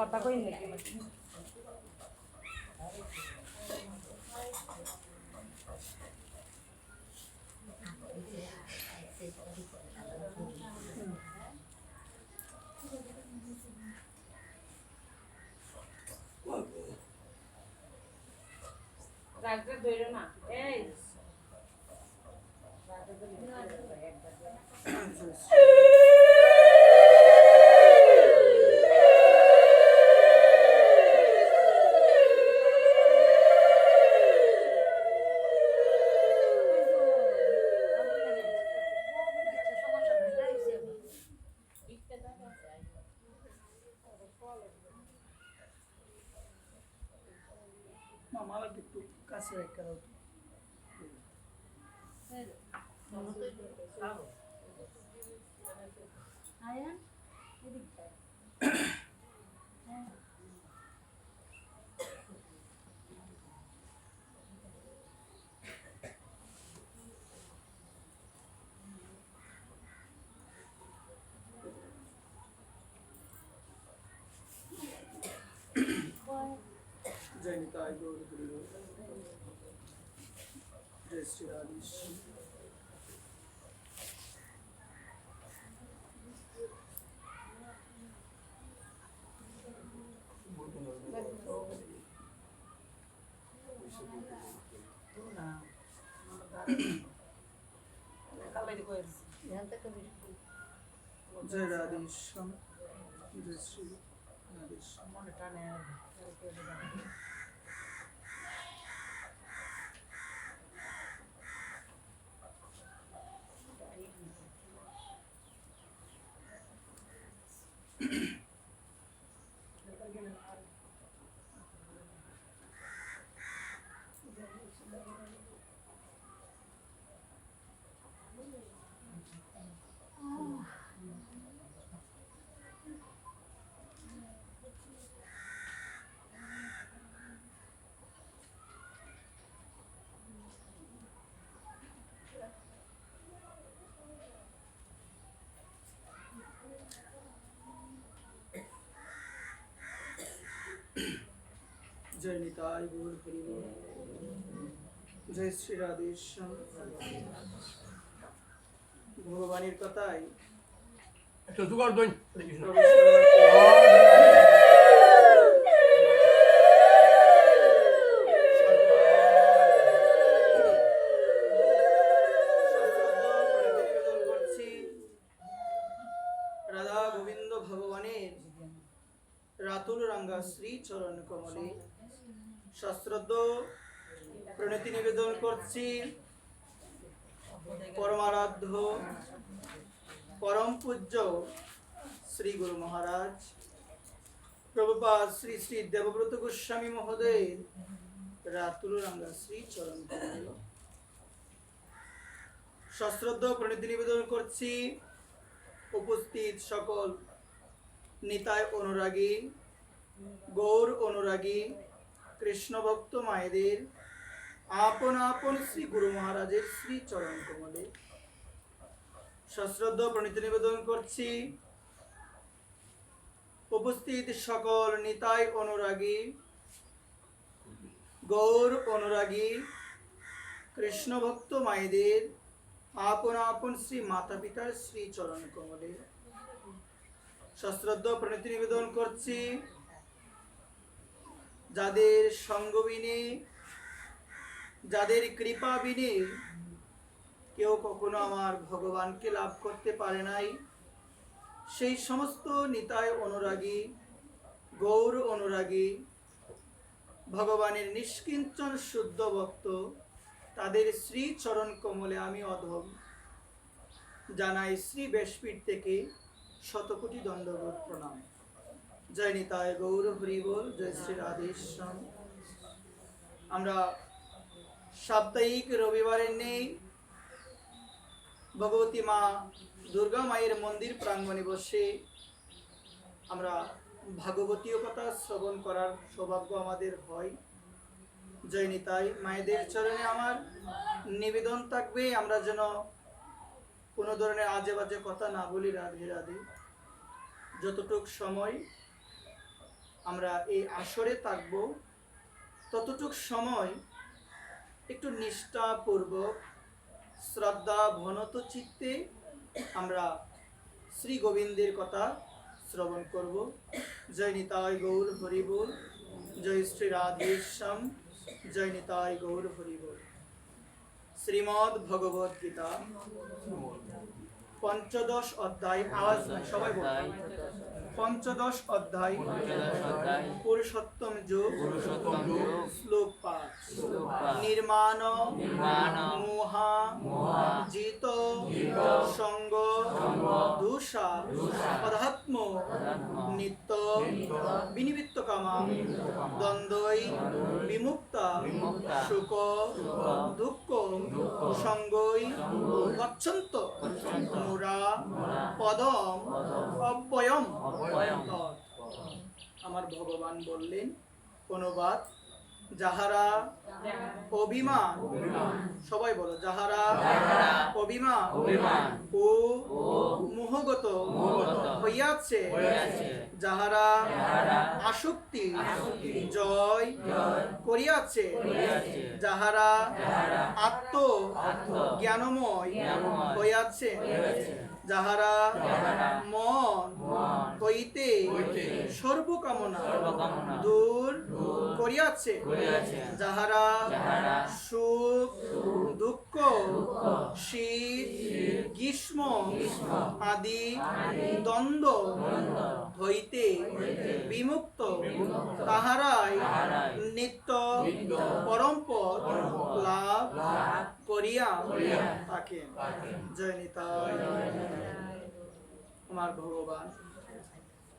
কথা কই নাকি রাগটা ধইরো না এই রাগটা ধইরো একবার মামালা একটু কাছে রেখে দাও আয়ান जय निताय गौर हरिबोल जय श्री राधेश्याम जय राधेश्याम जय श्री राधेश्याम जय निताय गौर हरिबोल जय श्री राधेश्याम ভগবানের কথায় একটু জোগাড় দই প্রবেশ করার করছি রাধা গোবিন্দ ভগবানের রাতুল রাঙ্গা শ্রী চরণ কমলে সশ্রদ্ধ প্রণতি নিবেদন করছি পরমারাধ্য পরম পূজ্য শ্রী গুরু মহারাজ প্রভুপাদ শ্রী শ্রী দেবব্রত গোস্বামী মহোদয়ের রাতুল রাঙ্গা শ্রী চরণ কমল সশ্রদ্ধ প্রণতি নিবেদন করছি উপস্থিত সকল নিতাই অনুরাগী গৌর অনুরাগী কৃষ্ণ ভক্ত মায়েদের আপন আপন শ্রী গুরু মহারাজের শ্রী চরণ কমলে সশ্রদ্ধ প্রণতি নিবেদন করছি উপস্থিত সকল নিতাই অনুরাগী গৌর অনুরাগী কৃষ্ণ ভক্ত মায়েদের আপন আপন শ্রী মাতা পিতার শ্রী চরণ কমলে সশ্রদ্ধ প্রণতি নিবেদন করছি যাদের সঙ্গ বিনে যাদের কৃপা বিনে কেউ কখনো আমার ভগবানকে লাভ করতে পারে নাই সেই সমস্ত নিতাই অনুরাগী গৌর অনুরাগী ভগবানের নিষ্কিঞ্চন শুদ্ধ ভক্ত তাদের শ্রী চরণ কমলে আমি অধম জানাই শ্রী ব্যাসপীঠ থেকে শতকোটি দণ্ডবোধ প্রণাম জয় নিতাই গৌর হরিবোল জয় শ্রী রাধেশ্যাম আমরা সাপ্তাহিক রবিবারের নেই ভগবতী মা দুর্গা মায়ের মন্দির প্রাঙ্গণে বসে আমরা ভাগবতীয় কথা শ্রবণ করার সৌভাগ্য আমাদের হয় জয় নিতাই মায়েদের চরণে আমার নিবেদন থাকবে আমরা যেন কোনো ধরনের আজে বাজে কথা না বলি রাধে রাধে যতটুক সময় আমরা এই আসরে থাকব, ততটুক সময় একটু নিষ্ঠাপূর্বক শ্রদ্ধা ভনত চিত্তে আমরা শ্রী গোবিন্দের কথা শ্রবণ করব। জয় নিতাই গৌর হরিবোল, জয় শ্রী রাধেশ্যাম, জয় নিতাই গৌর হরিবোল। শ্রীমদ্ ভগবদ গীতা পঞ্চদশ অধ্যায়, আওয়াজ নাই সবাই বল, পঞ্চদশ অধ্যায় পুরুষোত্তম যুগ শ্লোক ৫। নির্মাণ মোহা জিত সঙ্গ দূষা অধ্যাত্ম নিত্য বিনিবৃত্ত কামা দ্বন্দ্বই বিমুক্তা সুখ দুঃখ সঙ্গই গচ্ছন্ত মুরা পদম অব্যয়ম। আমার ভগবান বললেন, অনুবাদ, যাহারা অভিমান, সবাই বলো, যাহারা অভিমান ও মোহগত হইয়াছে, যাহারা আসক্তি জয় করিয়াছে, যাহারা আত্ম জ্ঞানময় হইয়াছে, যাহারা মন হইতে সর্বকামনা দূর করিয়াছে, যাহারা সুখ দুঃখ শীত গ্রীষ্ম আদি দ্বন্দ্ব হইতে বিমুক্ত, তাহারাই নিত্য পরমপদ লাভ করিয়া থাকেন। জয় নিতাই। আমার ভগবান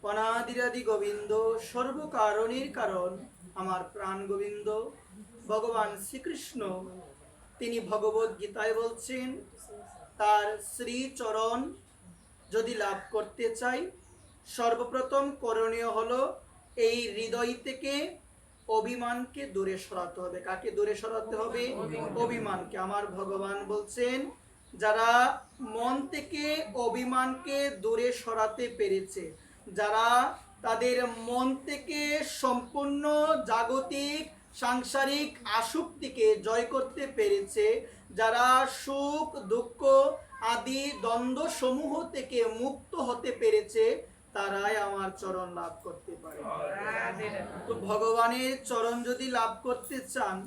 অনাদিরাদি গোবিন্দ, সর্বকারণের কারণ আমার প্রাণ গোবিন্দ ভগবান শ্রীকৃষ্ণ, তিনি ভগবদ গীতায় বলছেন, তার শ্রীচরণ যদি লাভ করতে চাই, সর্বপ্রথম করণীয় হলো এই হৃদয় থেকে অভিমানকে দূরে সরাতে হবে। কাকে দূরে সরাতে হবে? অভিমানকে। আমার ভগবান বলছেন, যারা মন থেকে অভিমানকে দূরে সরাতে পেরেছে, যারা তাদের মন থেকে সম্পূর্ণ জাগতিক সাংসারিক আসক্তিকে জয় করতে পেরেছে, যারা সুখ দুঃখ আদি দ্বন্দ্ব সমূহ থেকে মুক্ত হতে পেরেছে, তারাই আমার চরণ লাভ করতে পারে। তো ভগবানের চরণ যদি লাভ করতে চান,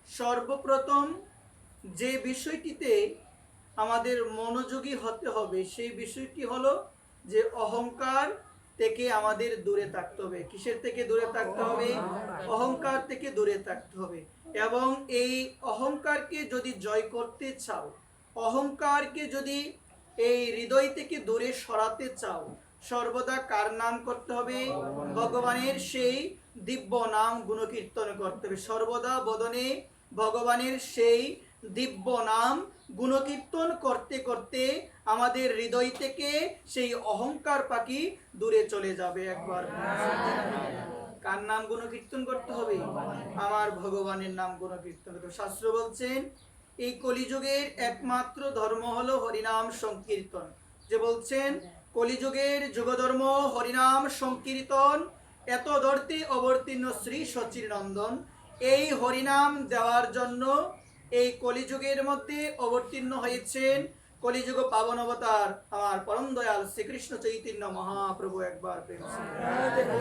সর্বপ্রথম যে বিষয়টিতে আমাদের মনোযোগী হতে হবে, সেই বিষয়টি হলো যে অহংকার থেকে আমাদের দূরে থাকতে হবে। কিসের থেকে দূরে থাকতে হবে? অহংকার থেকে দূরে থাকতে হবে। এবং এই অহংকারকে যদি জয় করতে চাও, অহংকারকে যদি এই হৃদয় থেকে দূরে সরাতে চাও, সর্বদা কার নাম করতে হবে? ভগবানের সেই দিব্য নাম গুণকীর্তন করতে হবে। সর্বদা বদনে ভগবানের সেই দিব্য নাম গুণকীর্তন করতে করতে আমাদের হৃদয় থেকে সেই অহংকার পাখি দূরে চলে যাবে। একবার কার নাম গুণকীর্তন করতে হবে? আমার ভগবানের নাম গুণকীর্তন করতে হবে। শাস্ত্র বলছেন, এই কলিযুগের একমাত্র ধর্ম হলো হরিনাম সংকীর্তন। যে বলছেন, কলিযুগের যুগধর্ম হরিনাম সংকীর্তন, এত ধরতে অবতীর্ণ শ্রী সচির নন্দন। এই হরিনাম দেওয়ার জন্য এই কলিযুগের মধ্যে অবতীর্ণ হয়েছেন কলিযুগ পাবন অবতার আমার পরম দয়াল শ্রীকৃষ্ণ চৈতন্য মহাপ্রভু। একবার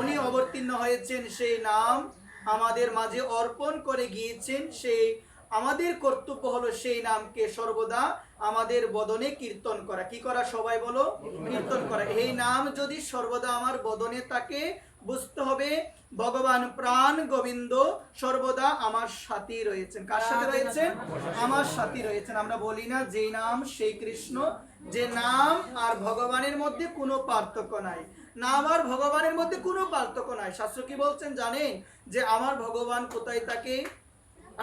উনি অবতীর্ণ হয়েছেন, সেই নাম আমাদের মাঝে অর্পণ করে গিয়েছেন। সেই আমাদের কর্তব্য হলো সেই নামকে সর্বদা আমাদের বদনে কীর্তন করা। কি করা? সবাই বলো, কীর্তন করা। এই নাম যদি সর্বদা আমার বদনে থাকে, বুঝতে হবে ভগবান প্রাণ গোবিন্দ সর্বদা আমার সাথী রয়েছেন। কার সাথে রয়েছেন? আমার সাথী রয়েছেন। আমরা বলি না যেই নাম সেই কৃষ্ণ, যে নাম আর ভগবানের মধ্যে কোনো পার্থক্য নাই, নাম আর ভগবানের মধ্যে কোনো পার্থক্য নাই। শাস্ত্র কি বলছেন জানেন? যে আমার ভগবান কোথায় থাকে?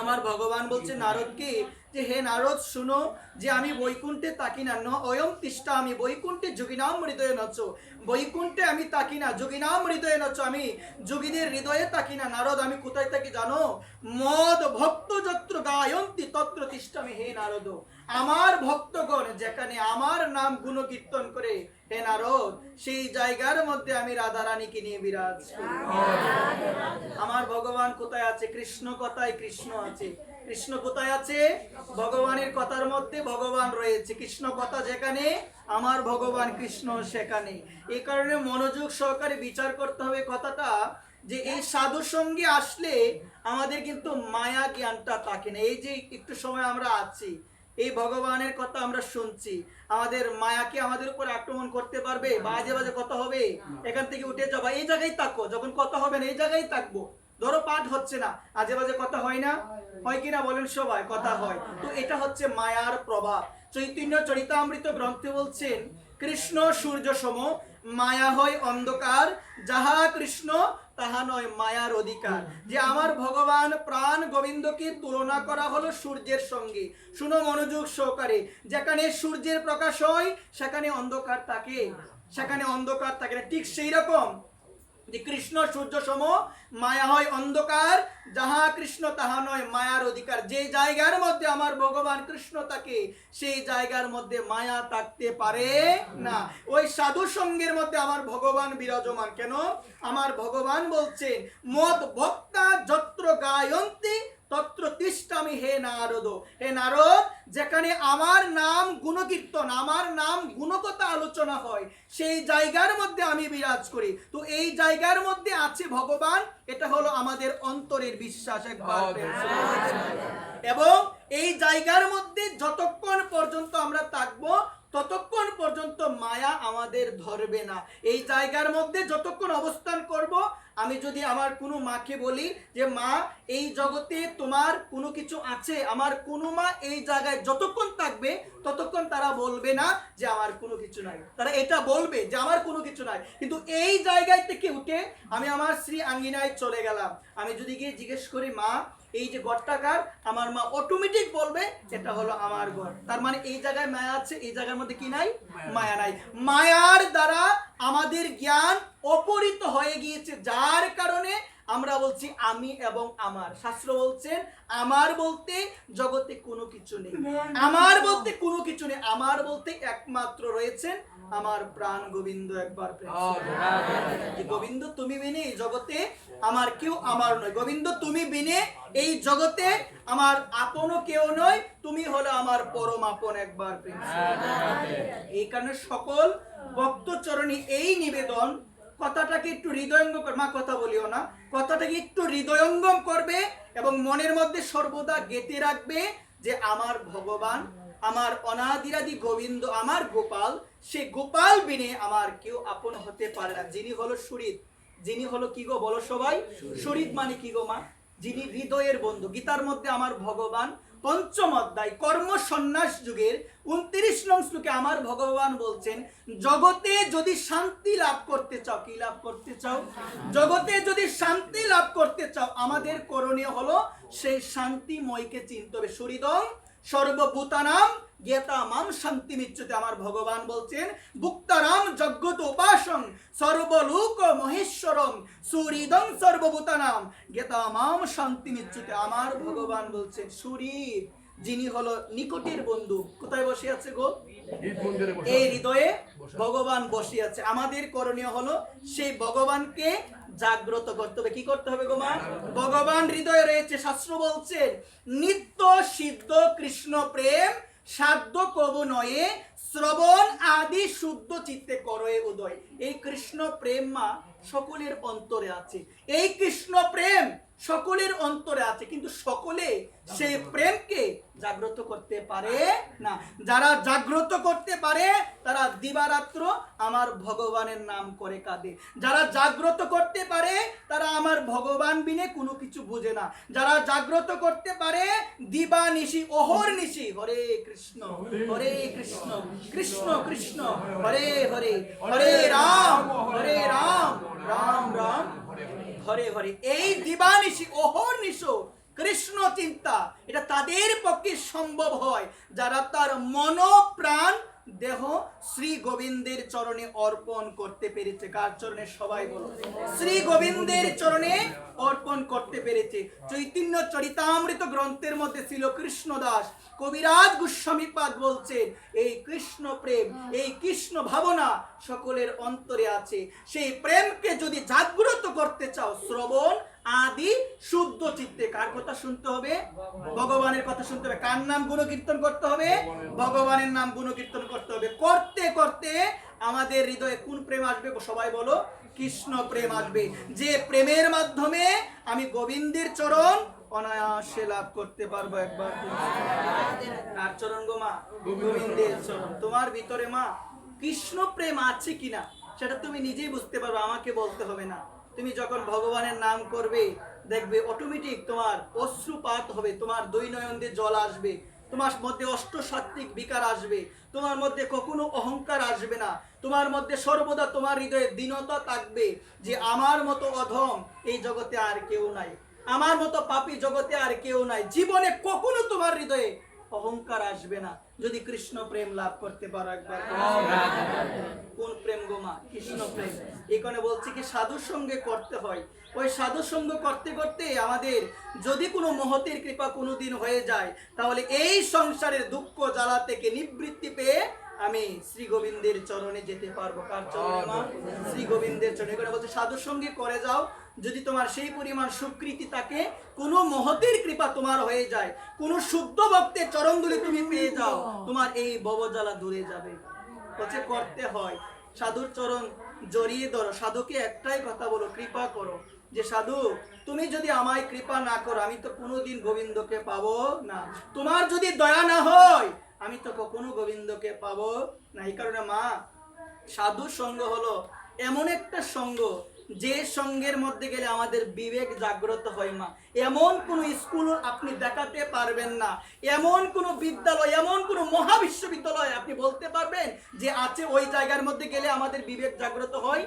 আমার ভগবান বলছে নারদকে, যে হে নারদ শুনো, যে আমি বৈকুণ্ঠে থাকি না, অয়ম তিষ্ঠা আমি বৈকুণ্ঠে যোগিনাম হৃদয়ে নচ। বৈকুণ্ঠে আমি থাকি না, যোগিনাম হৃদয়ে নচ, আমি যোগীদের হৃদয়ে থাকি না। নারদ, আমি কোথায় থাকি জানো? মদ ভক্ত যত্র গায়ন্তি তত্র তিষ্ঠামি। হে নারদ, আমার ভক্তগণ যেখানে আমার নাম গুণকীর্তন করে হে নারদ, সেই জায়গার মধ্যে আমি রাধা রানীকে নিয়ে বিরাজ করি। আমার ভগবান কোথায় আছে? কৃষ্ণ কথায় কৃষ্ণ আছে। কৃষ্ণ কোথায় আছে? ভগবানের কথার মধ্যে ভগবান রয়েছে। কৃষ্ণ কথা যেখানে, আমার ভগবান কৃষ্ণ সেখানে। এই কারণে মনোযোগ সহকারে বিচার করতে হবে কথাটা, যে এই সাধু সঙ্গে আসলে আমাদের কিন্তু মায়া জ্ঞানটা থাকে না। এই যে একটু সময় আমরা আছি, এই ভগবানের কথা আমরা শুনছি, আমাদের মায়াকে আমাদের উপর আক্রমণ করতে পারবে? বাজে বাজে কথা হবে, এখান থেকে উঠে যাবো, এই জায়গায় থাকো। যখন কথা হবে না, এই জায়গায় থাকবো। ধরো পাঠ হচ্ছে না, আজে বাজে কথা হয় না? হয় কিনা বলেন সবাই? কথা হয়। তো এটা হচ্ছে মায়ার প্রভাব। চৈতন্য চরিতামৃত গ্রন্থে বলছেন, কৃষ্ণ সূর্য সম, মায়া হয় অন্ধকার, যাহা কৃষ্ণ তাহা নয় মায়ার অধিকার। যে আমার ভগবান প্রাণ গোবিন্দকে তুলনা করা হলো সূর্যের সঙ্গে। শুনো মনোযোগ সহকারে, যেখানে সূর্যের প্রকাশ হয় সেখানে অন্ধকার থাকে, সেখানে অন্ধকার থাকে না। ঠিক সেই রকম যে কৃষ্ণ সূর্য সম, মায়া হয় অন্ধকার, যাহা কৃষ্ণ তাহা নয় মায়ার অধিকার। যে জায়গার মধ্যে আমার ভগবান কৃষ্ণ থাকে, সেই জায়গার মধ্যে মায়া থাকতে পারে না। ওই সাধু সঙ্গের মধ্যে আমার ভগবান বিরাজমান। কেন? আমার ভগবান বলছেন, মদ ভক্তা যত্র গায়ন্তি তত্র তিষ্ঠামি হে নারদ। হে নারদ, যেখানে আমার নাম গুণকীর্তন, আমার নাম গুণকথা আলোচনা হয়, সেই জায়গার মধ্যে আমি বিরাজ করি। তো এই জায়গার মধ্যে আছে ভগবান, এটা হলো আমাদের অন্তরের বিশ্বাস। একবার এবং এই জায়গার মধ্যে যতক্ষণ পর্যন্ত আমরা থাকবো, ততক্ষণ পর্যন্ত মায়া আমাদের ধরবে না। এই জায়গার মধ্যে যতক্ষণ অবস্থান করব, আমি যদি আমার কোনো মাকে বলি যে মা, এই জগতে তোমার কোনো কিছু আছে, আমার কোনো মা এই জায়গায় যতক্ষণ থাকবে ততক্ষণ তারা বলবে না যে আমার কোনো কিছু নাই। তারা এটা বলবে যে আমার কোনো কিছু নাই। কিন্তু এই জায়গায় থেকে উঠে আমি আমার শ্রী আঙ্গিনায় চলে গেলাম, আমি যদি গিয়ে জিজ্ঞেস করি মা এই যে ঘরটাকার, আমার মা অটোমেটিক বলবে এটা হলো আমার ঘর। তার মানে এই জায়গায় মায়া আছে, এই জায়গার মধ্যে কি নাই? মায়া নাই। মায়ার দ্বারা আমাদের জ্ঞান অপহৃত হয়ে গিয়েছে, যার কারণে আমরা বলছি আমি এবং আমার। শাস্ত্র বলছেন আমার বলতে জগতে কোনো কিছু নেই, আমার বলতে কোনো কিছু নেই। আমার বলতে একমাত্র রয়েছেন আমার প্রাণ গোবিন্দ। একবার গোবিন্দ তুমি বিনে এই জগতে আমার কেউ আমার নয়। গোবিন্দ তুমি বিনে এই জগতে আমার আপনও কেউ নয়, তুমি হলো আমার পরম আপন। একবার এই কারণে সকল ভক্ত চরণী এই নিবেদন, কথাটাকে একটু হৃদয়ঙ্গম কর। মা কথা বলিও না, কথাটাকে একটু হৃদয়ঙ্গম করবে এবং মনের মধ্যে সর্বদা গেঁথে রাখবে যে আমার ভগবান, আমার অনাদিরাদি গোবিন্দ, আমার গোপাল, সে গোপাল বিনে আমার কেউ আপন হতে পারে না। যিনি হলো সুরিত, যিনি হলো কি গো বলো সবাই? সুরিত মানে কি গো মা? যিনি হৃদয়ের বন্ধু। গীতার মধ্যে আমার ভগবান পঞ্চম অধ্যায় কর্ম সন্ন্যাস যুগের 29 নং শ্লোকে আমার ভগবান বলছেন, জগতে যদি শান্তি লাভ করতে চাও, কি লাভ করতে চাও? জগতে যদি শান্তি লাভ করতে চাও, আমাদের করণীয় হলো সেই শান্তিময়কে চিনতে হবে। সুহৃদং সর্বভূতানাম জ্ঞাতা মাম শান্তি মিচ্যতে। আমার ভগবান বলছেন, ভুক্তারাম জগৎ উপাসং সর্বলোক মহেশ্বরম সুহৃদং সর্বভূতানাম জ্ঞাতা মাম শান্তি মিচ্যতে। আমার ভগবান বলছেন সুহৃদ, যিনি হলো নিকটের বন্ধু, কোথায় বসে আছে গো? এই হৃদয়ে ভগবান বসে আছে। আমাদের করণীয় হলো সেই ভগবানকে জাগ্রত করতে হবে। কি করতে হবে গো মা? ভগবান হৃদয়ে রয়েছে। শাস্ত্র বলছেন, নিত্য সিদ্ধ কৃষ্ণ প্রেম সাধ্য কবু নয়ে, শ্রবণ আদি শুদ্ধ চিত্তে করয়ে উদয়। এই কৃষ্ণ প্রেম মা সকলের অন্তরে আছে। এই কৃষ্ণ প্রেম সকলের অন্তরে আছে, কিন্তু সকলে সেই প্রেমকে জাগ্রত করতে পারে না। যারা জাগ্রত করতে পারে তারা দিবারাত্র আমার ভগবানের নাম করে কাঁদে। যারা জাগ্রত করতে পারে তারা আমার ভগবান বিনে কোনো কিছু বুঝে না। যারা জাগ্রত করতে পারে দিবানিশি অহর্নিশি হরে কৃষ্ণ কৃষ্ণ কৃষ্ণ হরে হরে, হরে রাম রাম রাম হরে হরে। এই দিবানিশি অহর্নিশ কৃষ্ণ চিন্তা, এটা তাদের পক্ষে সম্ভব হয় যারা তার মন প্রাণ দেহ শ্রী গোবিন্দের চরণে অর্পণ করতে পেরেছে। কার চরণে? সবাই বলো, শ্রী গোবিন্দের চরণে অর্পণ করতে পেরেছে। চৈতন্য চরিতামৃত গ্রন্থের মধ্যে ছিল কৃষ্ণদাস কবিরাজ গোস্বামীপাদ বলছেন, এই কৃষ্ণ প্রেম, এই কৃষ্ণ ভাবনা সকলের অন্তরে আছে। সেই প্রেমকে যদি জাগ্রত করতে চাও, শ্রবণ আদি শুদ্ধ চিত্তে কার কথা শুনতে হবে? ভগবানের কথা শুনতে হবে। কার নাম গুণকীর্তন করতে হবে? ভগবানের নাম গুণকীর্তন করতে হবে। করতে করতে আমাদের হৃদয়ে কোন প্রেম আসবে? সবাই বলো, কৃষ্ণ প্রেম আসবে। যে প্রেমের মাধ্যমে আমি গোবিন্দের চরণ অনায়াসে লাভ করতে পারবো। একবার কার চরণ গো মা? গোবিন্দের চরণ। তোমার ভিতরে মা কৃষ্ণ প্রেম আছে কিনা সেটা তুমি নিজেই বুঝতে পারবে, আমাকে বলতে হবে না। তুমি যখন ভগবানের নাম করবে, দেখবে অটোমেটিক তোমার অশ্রুপাত হবে, তোমার দুই নয়ন দিয়ে জল আসবে, তোমার মধ্যে অষ্টসাত্ত্বিক বিকার আসবে, তোমার মধ্যে কখনো অহংকার আসবে না, তোমার মধ্যে সর্বদা তোমার হৃদয়ে দীনতা থাকবে, যে আমার মতো অধম এই জগতে আর কেউ নাই, আমার মতো পাপী জগতে আর কেউ নাই। জীবনে কখনো তোমার হৃদয়ে অহংকার আসবে না, যদি কৃষ্ণ প্রেম লাভ করতে পারো। একবার কোন প্রেম গো মা? কৃষ্ণ প্রেম। এখানে বলছি কি সাধুর সঙ্গে করতে হয়। ওই সাধুর সঙ্গ করতে করতে আমাদের যদি কোনো মহতের কৃপা কোনোদিন হয়ে যায়, তাহলে এই সংসারের দুঃখ জ্বালা থেকে নিবৃত্তি পেয়ে আমি শ্রী গোবিন্দের চরণে যেতে পারবো। কার চরণে মা? শ্রী গোবিন্দের চরণে। এখানে বলছে সাধুর সঙ্গে করে যাও, যদি তোমার সেই পরিমাণ স্বীকৃতি থাকে, কোনো মহতের কৃপা তোমার হয়ে যায়, কোনো শুদ্ধ ভক্তের চরণধুলি তুমি পেয়ে যাও, তোমার এই ভবজ্বালা দূরে যাবে। বলছে করতে হয়। সাধুর চরণ জড়িয়ে ধরো, সাধুকে একটাই কথা বলো, কৃপা করো, যে সাধু তুমি যদি আমায় কৃপা না করো, আমি তো কোনোদিন গোবিন্দকে পাবো না। তোমার যদি দয়া না হয়, আমি তো কখনো গোবিন্দকে পাবো না। এই কারণে মা সাধুর সঙ্গ হলো এমন একটা সঙ্গ, যে সঙ্গের মধ্যে গেলে আমাদের বিবেক জাগ্রত হয়। মা এমন কোন স্কুল আপনি দেখাতে পারবেন না, এমন কোন বিদ্যালয়, এমন কোন মহাবিশ্ববিদ্যালয় আপনি বলতে পারবেন যে আছে, ওই জায়গার মধ্যে গেলে আমাদের বিবেক জাগ্রত হয়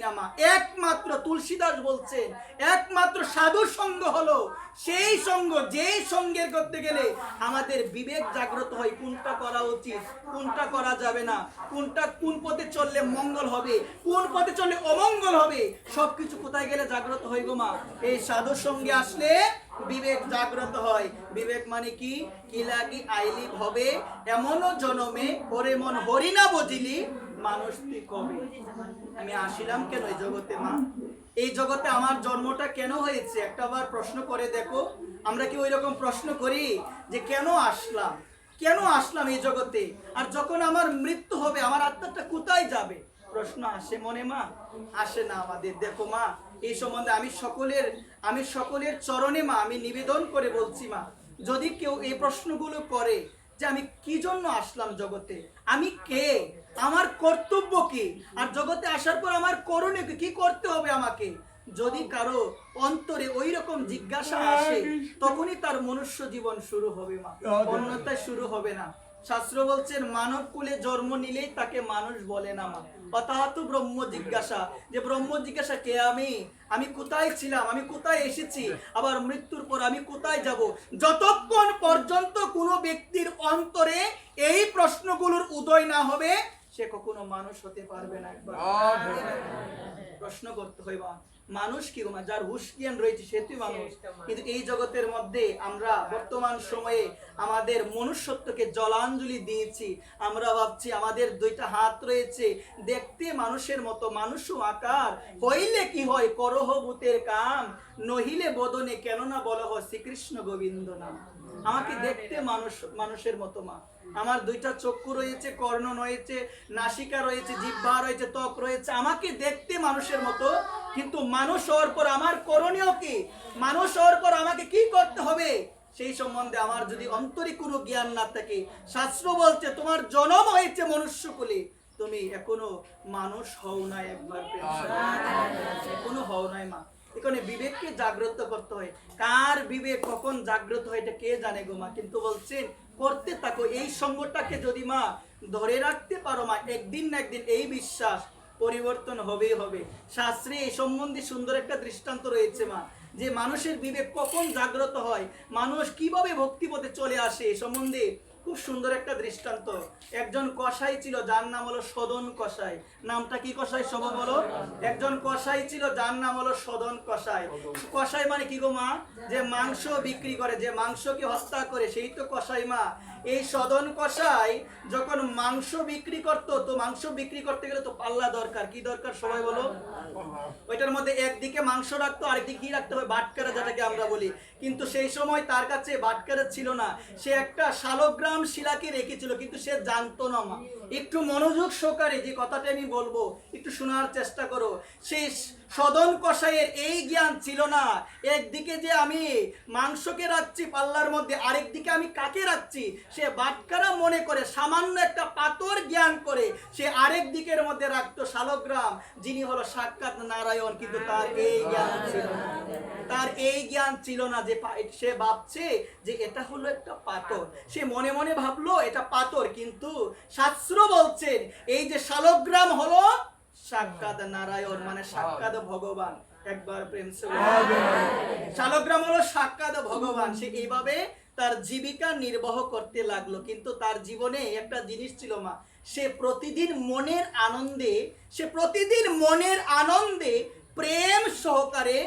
না মা। একমাত্র তুলসীদাস বলছেন, একমাত্র সাধু সঙ্গ হলো সেই সঙ্গ, যেই সঙ্গের করতে গেলে আমাদের বিবেক জাগ্রত হয়, কোনটা করা উচিত, কোনটা করা যাবে না, কোনটা কোন পথে চললে মঙ্গল হবে, কোন পথে চললে অমঙ্গল হবে, সবকিছু কোথায় গেলে জাগ্রত হয় গো মা? এই সাধুর সঙ্গে আসলে বিবেক জাগ্রত হয়। বিবেক মানে কি? কি লাগি আইলি হবে এমনও জনমে, ওরে মন হরি না বুঝিলি মানুষ তুই কবে। আমি আসিলাম কেন এই জগতে মা? এই জগতে আমার জন্মটা কেন হয়েছে? একটা বার প্রশ্ন করে দেখো। আমরা কি ওই রকম প্রশ্ন করি যে কেন আসলাম, কেন আসলাম এই জগতে, আর যখন আমার মৃত্যু হবে আমার আত্মাটা কোথায় যাবে? প্রশ্ন আসে মনে মা? আসে না আমাদের। দেখো মা, এই সম্বন্ধে আমি সকলের চরণে মা আমি নিবেদন করে বলছি মা, যদি কেউ এই প্রশ্নগুলো করে যে আমি কি জন্য আসলাম জগতে, আমি কে, আমার কর্তব্য কি, আর জগতে আসার পর আমার করণীয় কি করতে হবে আমাকে, যদি কারো অন্তরে ওই রকম জিজ্ঞাসা আসে, তখনই তার মনুষ্য জীবন শুরু হবে মা, অন্যথায় শুরু হবে না। শাস্ত্র বলছেন মানব কুলে জন্ম নিলেই তাকে মানুষ বলে না মা। অর্থাৎ ব্রহ্ম জিজ্ঞাসা, যে ব্রহ্ম জিজ্ঞাসা কে আমি কোথায় ছিলাম, আমি কোথায় এসেছি, আবার মৃত্যুর পর আমি কোথায় যাব, যতক্ষণ পর্যন্ত কোনো ব্যক্তির অন্তরে এই প্রশ্নগুলোর উদয় না হবে, সে কখনো মানুষ হতে পারবে না। একবার প্রশ্ন করতে হয় মা, মানুষ কি গো মা? যার হুশ জ্ঞান রয়েছে সে তুই মানুষ। কিন্তু এই জগতের মধ্যে আমরা বর্তমান সময়ে আমাদের মনুষ্যত্বকে জলাঞ্জলি দিয়েছি। আমরা ভাবছি আমাদের দুইটা হাত রয়েছে, দেখতে মানুষের মতো, মানুষও আকার, হইলে কি হয় করহ ভূতের কাম, নহিলে বদনে কেন না বলা হয় শ্রীকৃষ্ণ গোবিন্দ নাম। আমাকে দেখতে মানুষের মতো মা, আমার দুইটা চক্ষু রয়েছে, কর্ণ রয়েছে, নাসিকা রয়েছে, জিহ্বা রয়েছে, ত্বক রয়েছে, আমাকে দেখতে মানুষের মতো, কিন্তু মানুষ হওয়ার পর আমার করণীয় কি, মানুষ হওয়ার পর আমাকে কি করতে হবে, সেই সম্বন্ধে আমার যদি অন্তরে কোনো জ্ঞান না থাকে, শাস্ত্র বলছে তোমার জন্ম হয়েছে মনুষ্য কুলে, তুমি এখনো মানুষ হও নাই। একবার এখনো হও নাই মা। এখানে বিবেককে জাগ্রত করতে হয়। কার বিবেক কখন জাগ্রত হয় এটা কে জানে গো মা? কিন্তু বলছেন করতে থাকো। এই সঙ্গটাকে যদি মা ধরে রাখতে পারো মা, একদিন না একদিন এই বিশ্বাস পরিবর্তন হবেই হবে। শাস্ত্রে এই সম্বন্ধে সুন্দর একটা দৃষ্টান্ত রয়েছে মা, যে মানুষের বিবেক কখন জাগ্রত হয়, মানুষ কিভাবে ভক্তিপথে চলে আসে, এ সম্বন্ধে খুব সুন্দর একটা দৃষ্টান্ত। একজন কসাই ছিল যার নাম হলো সদন কসাই। নামটা কি কসাই সবাই বলো? একজন কসাই ছিল যার নাম হলো সদন কসাই। কসাই মানে কি গো মা? যে মাংস বিক্রি করে, যে মাংসকে হত্যা করে, সেই তো কসাই মা। এই সদন কসাই যখন মাংস বিক্রি করতো, তো মাংস বিক্রি করতে গেলে তো পাল্লা দরকার। কি দরকার সবাই বলো? ওইটার মধ্যে একদিকে মাংস রাখতো, আরেকদিকে কি রাখতে হয়? বাটখারা, যেটাকে আমরা বলি। কিন্তু সেই সময় তার কাছে বাটখারা ছিল না, সে একটা শালগ্রাম শিলাকে রেখেছিল, কিন্তু সে জানতো না মা। একটু মনোযোগ সহকারে যে কথাটা আমি বলবো একটু শোনার চেষ্টা করো। সেই সদন কসাইয়ের এই জ্ঞান ছিল না, একদিকে যে আমি মাংসকে রাখছি পাল্লার মধ্যে, আরেকদিকে আমি কাকে রাখছি। সে বাটখারা মনে করে সামান্য একটা পাথর জ্ঞান করে সে আরেক দিকের মধ্যে রাখতো শালগ্রাম, যিনি হলো সাক্ষাৎ নারায়ণ। কিন্তু তার এই জ্ঞান ছিল না, তার এই জ্ঞান ছিল না যে সে ভাবছে যে এটা হলো একটা পাথর। সে মনে মনে ভাবলো এটা পাথর, কিন্তু শাস্ত্র বলছেন এই যে শালগ্রাম হলো সাক্ষাৎ নারায়ণ, মানে সাক্ষাৎ ভগবান। একবার প্রেম সে শালগ্রাম হলো সাক্ষাৎ ভগবান। সে এইভাবে তার জীবিকা নির্বাহ করতে লাগলো। কিন্তু তার জীবনে একটা জিনিস ছিল মা, সে প্রতিদিন মনের আনন্দে প্রেম সহকারে,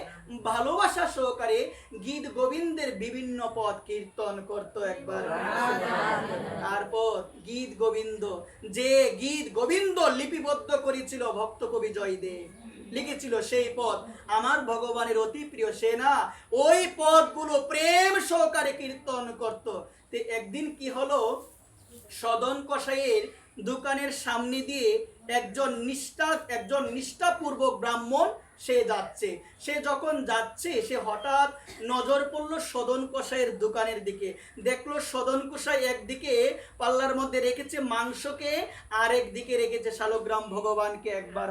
ভালোবাসা সহকারে গীত গোবিন্দের বিভিন্ন পদ কীর্তন করত। একবার তারপর গীত গোবিন্দ লিপিবদ্ধ করেছিল ভক্ত কবি জয়দেব, লিখেছিল সেই পদ আমার ভগবানের অতি প্রিয়। সে না ওই পদগুলো প্রেম সহকারে কীর্তন করত। তো একদিন কি হলো, সদন কসাইয়ের দোকানের সামনে দিয়ে একজন নিষ্ঠাপূর্বক ব্রাহ্মণ সে যাচ্ছে। সে যখন যাচ্ছে, সে হঠাৎ নজর পড়লো সদন কসাইয়ের দোকানের দিকে। দেখলো সদন কসাই একদিকে পাল্লার মধ্যে রেখেছে মাংসকে, আর একদিকে রেখেছে শালগ্রাম ভগবানকে। একবার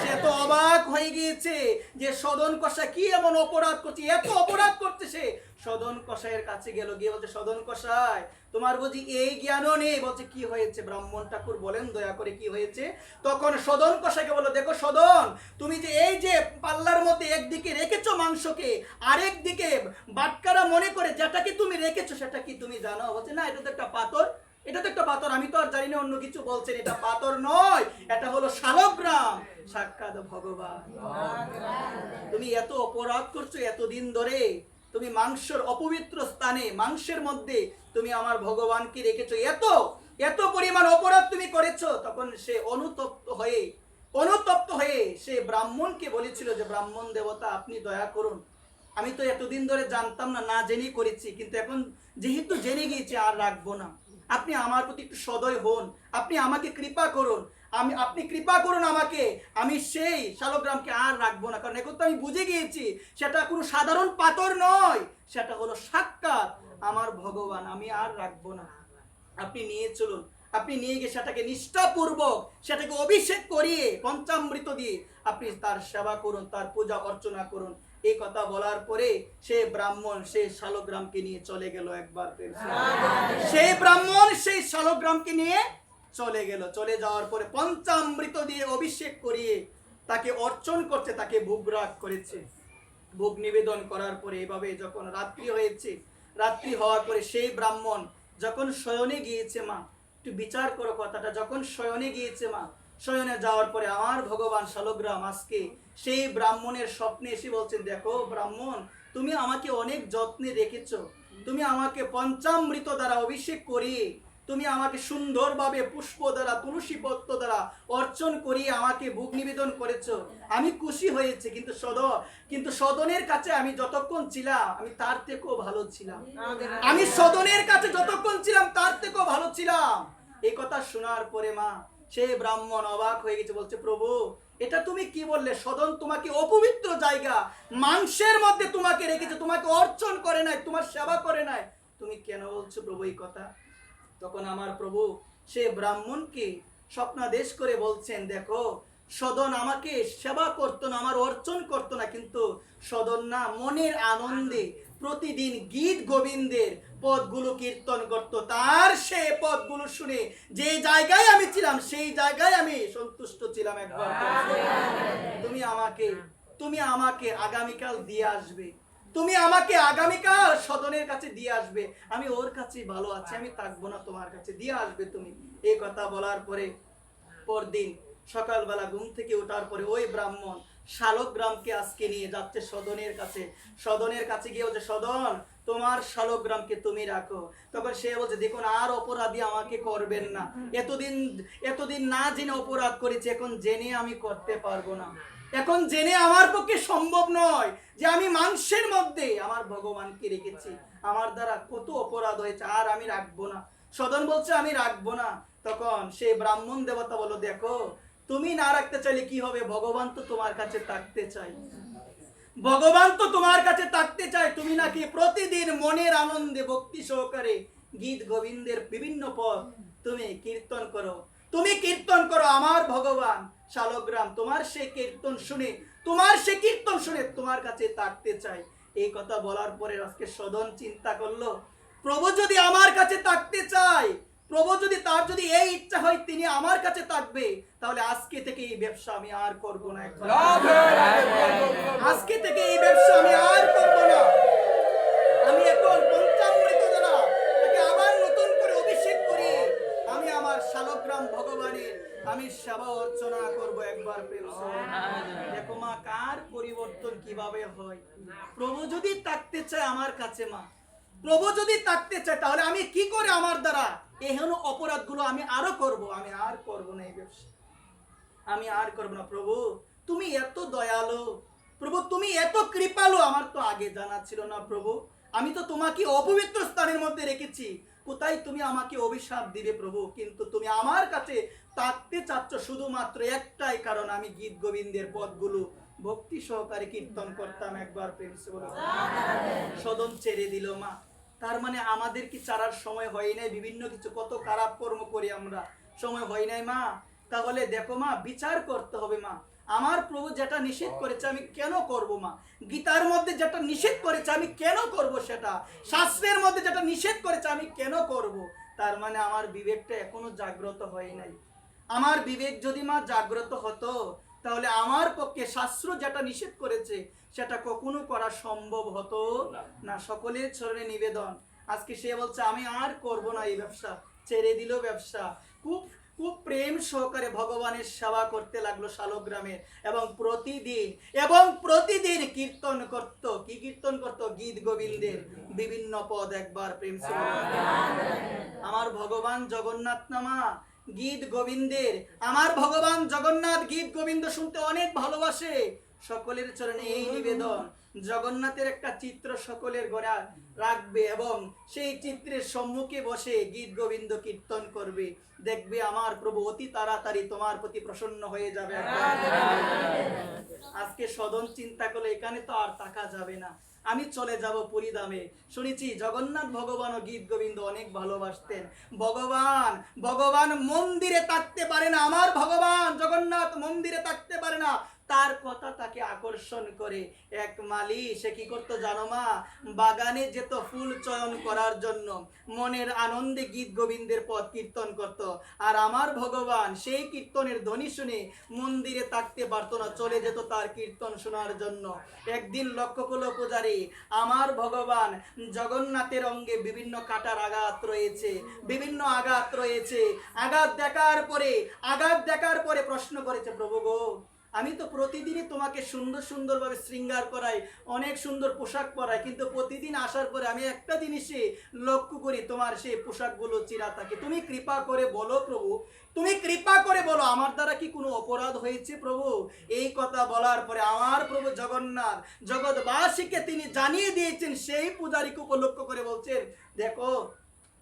সে তো অবাক হয়ে গিয়েছে যে সদন কসাই কি এমন অপরাধ করছে, এত অপরাধ করছে। সে সদন কসাইয়ের কাছে গেল, গিয়ে বলছে সদন কসাই তোমার বুঝি এই জ্ঞানও নেই? বলছে কি হয়েছে ব্রাহ্মণ ঠাকুর বলেন দয়া করে কি হয়েছে। তখন সদন কসাইকে বলল, দেখো সদন, তুমি যে এই যে পাল্লার মধ্যে একদিকে রেখেছো মাংসকে, আরেক দিকে বাটখারা মনে করে যেটাকে তুমি রেখেছো সেটা কি তুমি জানো? বলছে না, এটা তো একটা পাথর, এটা তো একটা পাথর, আমি তো আর জানি না অন্য কিছু। বলছেন এটা পাথর নয়, এটা হলো শালগ্রাম, সাক্ষাৎ ভগবান। তুমি এত অপরাধ করছো এতদিন ধরে, তুমি মাংসের অপবিত্র স্থানে, মাংসের মধ্যে তুমি আমার ভগবানকে রেখেছো, এত পরিমাণ অপরাধ তুমি করেছো। তখন সে অনুতপ্ত হয়ে সে ব্রাহ্মণকে বলেছিল যে ব্রাহ্মণ দেবতা আপনি দয়া করুন, আমি তো এতদিন ধরে জানতাম না, না জেনেই করেছি, কিন্তু এখন যেহেতু জেনে গিয়েছি আর রাখবো না। আপনি আমার প্রতি একটু সদয় হন, আপনি আমাকে কৃপা করুন, আপনি কৃপা করুন আমাকে, আমি সেই শালগ্রামকে আর রাখবো না। কারণ এখন তো আমি বুঝে গিয়েছি সেটা কোনো সাধারণ পাথর নয়, সেটা হলো সাক্ষাৎ আমার ভগবান, আমি আর রাখবো না। আপনি নিয়ে চলুন, আপনি নিয়ে গিয়ে সেটাকে নিষ্ঠাপূর্বক সেটাকে অভিষেক করিয়ে পঞ্চামৃত দিয়ে আপনি তার সেবা করুন, তার পূজা অর্চনা করুন। এই কথা বলার পরে সে ব্রাহ্মণ সেই শালগ্রামকে নিয়ে চলে গেল। একবার সেই ব্রাহ্মণ সেই শালগ্রামকে নিয়ে চলে গেল। চলে যাওয়ার পরে পঞ্চামৃত দিয়ে অভিষেক করিয়ে তাকে অর্চন করছে, তাকে ভোগরাগ করেছে। ভোগ নিবেদন করার পরে এভাবে যখন রাত্রি হয়েছে, রাত্রি হওয়ার পরে সেই ব্রাহ্মণ যখন শয়নে গিয়েছে মা, একটু বিচার করো কথাটা, যখন শয়নে গিয়েছে মা, শয়নে যাওয়ার পরে আমার ভগবান শালগ্রাম আজকে সেই ব্রাহ্মণের স্বপ্নে এসে বলছেন, দেখো ব্রাহ্মণ, তুমি আমাকে অনেক যত্নে রেখেছো, তুমি আমাকে পঞ্চামৃত দ্বারা অভিষেক করিয়ে, তুমি আমাকে সুন্দরভাবে পুষ্প দ্বারা, তুলসী পত্র দ্বারা অর্চন করিয়ে আমাকে ভোগ নিবেদন করেছো, আমি খুশি হয়েছে। কিন্তু সদনের কাছে আমি যতক্ষণ ছিলাম আমি তার থেকেও ভালো ছিলাম, আমি সদনের কাছে যতক্ষণ ছিলাম তার থেকেও ভালো ছিলাম। এই কথা শোনার পরে মা সেই ব্রাহ্মণ অবাক হয়ে গেছে, বলছে প্রভু এটা তুমি কি বললে? সদন তোমাকে অপবিত্র জায়গা, মাংসের মধ্যে তোমাকে রেখেছে, তোমাকে অর্চন করে নাই, তোমার সেবা করে নাই, তুমি কেন বলছো প্রভু এই কথা? তখন আমার প্রভু সে ব্রাহ্মণকে স্বপ্নাদেশ করে বলছেন, দেখো সদন আমাকে সেবা করতো না, আমার অর্চন করতো না, কিন্তু সদন না মনের আনন্দে প্রতিদিন গীত গোবিন্দের পদগুলো কীর্তন করত। তার সে পদগুলো শুনে যে জায়গায় আমি ছিলাম সেই জায়গায় আমি সন্তুষ্ট ছিলাম। একবার তুমি আমাকে আগামীকাল দিয়ে আসবে, তুমি আমাকে আগামীকাল সদনের কাছে দিয়ে আসবে, আমি ওর কাছে ভালো আছি, আমি থাকবো না, তোমার কাছে দিয়ে আসবে তুমি। এই কথা বলার পরে পরদিন সকালবেলা ঘুম থেকে ওঠার পরে ওই ব্রাহ্মণ শালগ্রামকে আজকে নিয়ে যাচ্ছে সদনের কাছে। সদনের কাছে গিয়ে বলছে, সদন তোমার শালগ্রামকে তুমি রাখো। তখন সে বলছে, দেখুন আর অপরাধী আমাকে করবেন না, এতদিন না জেনে অপরাধ করেছি, এখন জেনে আমি করতে পারবো না, এখন জেনে আমার পক্ষে সম্ভব নয় যে আমি মাংসের মধ্যে আমার ভগবানকে রেখেছি, আমার দ্বারা কত অপরাধ হয়েছে, আর আমি রাখবো না। সদন বলছে, আমি রাখবো না। তখন সেই ব্রাহ্মণ দেবতা বলো, দেখো তুমি না রাখতে চাইলে কি হবে, ভগবান তো তোমার কাছে থাকতে চাই, ভগবান তো তোমার কাছে থাকতে চায়। তুমি নাকি প্রতিদিন মনের আনন্দে ভক্তি সহকারে গীত গোবিন্দের বিভিন্ন পদ তুমি কীর্তন করো, তুমি কীর্তন করো। আমার ভগবান শালগ্রাম তোমার সেই কীর্তন শুনে তোমার কাছে থাকতে চাই। এই কথা বলার পরে আজকে সদন চিন্তা করলো, প্রভু যদি আমার কাছে থাকতে চায়, প্রভু যদি তার যদি এই ইচ্ছা হয় তিনি আমার কাছে থাকবে, তাহলে আজকে থেকে এই ব্যবসা আমি আর করব না। আজকে থেকে এই ব্যবসা আমি আর করব না। আমি এখন পঞ্চামৃত দ্বারা তাকে আবার নতুন করে অভিষেক করি, আমি আমার শালগ্রাম ভগবানের আমি সেবা অর্চনা করব। একবার প্রেম দেখো মা, কার পরিবর্তন কিভাবে হয়। প্রভু যদি থাকতে চায় আমার কাছে, মা প্রভু যদি থাকতে চায়, তাহলে আমি কি করে আমার দ্বারা এহেন অপরাধগুলো আমি আরো করব, আমি আর করব না এই ব্যবসা, আমি আর করব না। প্রভু তুমি এত দয়ালু, প্রভু তুমি এত কৃপালু, আমার তো আগে জানা ছিল না। প্রভু আমি তো তোমাকে অপবিত্র স্থানের মধ্যে রেখেছি, কোথায় তুমি আমাকে অভিশাপ দিবে প্রভু, কিন্তু তুমি আমার কাছে থাকতে চাচ্ছ শুধুমাত্র একটাই কারণ, আমি গীত গোবিন্দের পদগুলো ভক্তি সহকারে কীর্তন করতাম। একবার প্রেম সে বলো। সদন ছেড়ে দিল মা। তার মানে আমাদের কি চারার সময় হয় নাই? বিভিন্ন কিছু কত খারাপ কর্ম করি আমরা, সময় হয় নাই মা? তাহলে দেখো মা, বিচার করতে হবে মা। আমার প্রভু যেটা নিষেধ করেছে আমি কেন করব মা? গীতার মধ্যে যেটা নিষেধ করেছে আমি কেন করব সেটা? শাস্ত্রের মধ্যে যেটা নিষেধ করেছে আমি কেন করব? তার মানে আমার বিবেকটা এখনো জাগ্রত হয় নাই। আমার বিবেক যদি মা জাগ্রত হতো, তাহলে আমার পক্ষে শাস্ত্র যেটা নিষেধ করেছে সেটা কখনো করা সম্ভব হতো না। সকলের চরণে নিবেদন, আজকে সে বলছে আমি আর করব না এই ব্যবসা, ছেড়ে দিল ব্যবসা। খুব খুব প্রেম সহকারে ভগবানের সেবা করতে লাগলো শালগ্রামে, এবং প্রতিদিন কীর্তন করত। কি কীর্তন করত? গীত গোবিন্দের বিভিন্ন পদ। একবার প্রেম আমার ভগবান জগন্নাথ নামা গীত গোবিন্দের, আমার ভগবান জগন্নাথ গীত গোবিন্দ শুনতে অনেক ভালোবাসে। সকলের চরণে এই নিবেদন, জগন্নাথের একটা চিত্র সকলের ঘরে রাখবে এবং সেই চিত্রের সম্মুখে বসে গীত গোবিন্দ কীর্তন করবে। দেখবে আমার প্রভু অতি তাড়াতাড়ি তোমার প্রতি প্রসন্ন হয়ে যাবে। আজকে সদন চিন্তা করলে এখানে তো আর থাকা যাবে না, আমি চলে যাব পুরীধামে। শুনেছি জগন্নাথ ভগবান ও গীত গোবিন্দ অনেক ভালোবাসতেন। ভগবান মন্দিরে থাকতে পারে না, আমার ভগবান জগন্নাথ মন্দিরে থাকতে পারে না। তার কথা তাকে আকর্ষণ করে এক মালি, সে কি করতো জানো মা? বাগানে যেত ফুল চয়ন করার জন্য, মনের আনন্দে গীত গোবিন্দের পদ কীর্তন করত। আর আমার ভগবান সেই কীর্তনের ধ্বনি শুনে মন্দিরে থাকতে পারতো না, চলে যেত তার কীর্তন শোনার জন্য। একদিন লক্ষ্য করলো পূজারী, আমার ভগবান জগন্নাথের অঙ্গে বিভিন্ন কাটার আঘাত রয়েছে, বিভিন্ন আঘাত রয়েছে। আঘাত দেখার পরে প্রশ্ন করেছে, প্রভু গো, আমি তো প্রতিদিনই তোমাকে সুন্দরভাবে শৃঙ্গার করাই, অনেক সুন্দর পোশাক পরাই, কিন্তু প্রতিদিন আসার পরে আমি একটা জিনিসই লক্ষ্য করি, তোমার সেই পোশাকগুলো চিরা থাকে। তুমি কৃপা করে বলো প্রভু, তুমি কৃপা করে বলো আমার দ্বারা কি কোনো অপরাধ হয়েছে প্রভু? এই কথা বলার পরে আমার প্রভু জগন্নাথ জগৎবাসীকে তিনি জানিয়ে দিয়েছেন। সেই পূজারীকে উপলক্ষ করে বলছেন, দেখো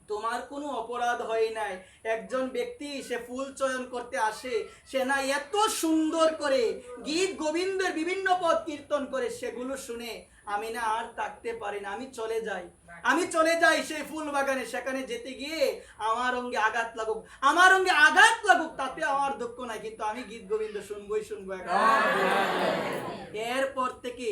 তোমার কোনো অপরাধ হয় নাই। একজন ব্যক্তি সে ফুল চয়ন করতে আসে, সে না এত সুন্দর করে গীত গোবিন্দের বিভিন্ন পদ কীর্তন করে, সেগুলো শুনে আমি না আর থাকতে পারি না, আমি চলে যাই সেই ফুল বাগানে। সেখানে যেতে গিয়ে আমার অঙ্গে আঘাত লাগুক তাতে আমার দুঃখ নাই, কিন্তু আমি গীত গোবিন্দ শুনবো। এরপর থেকে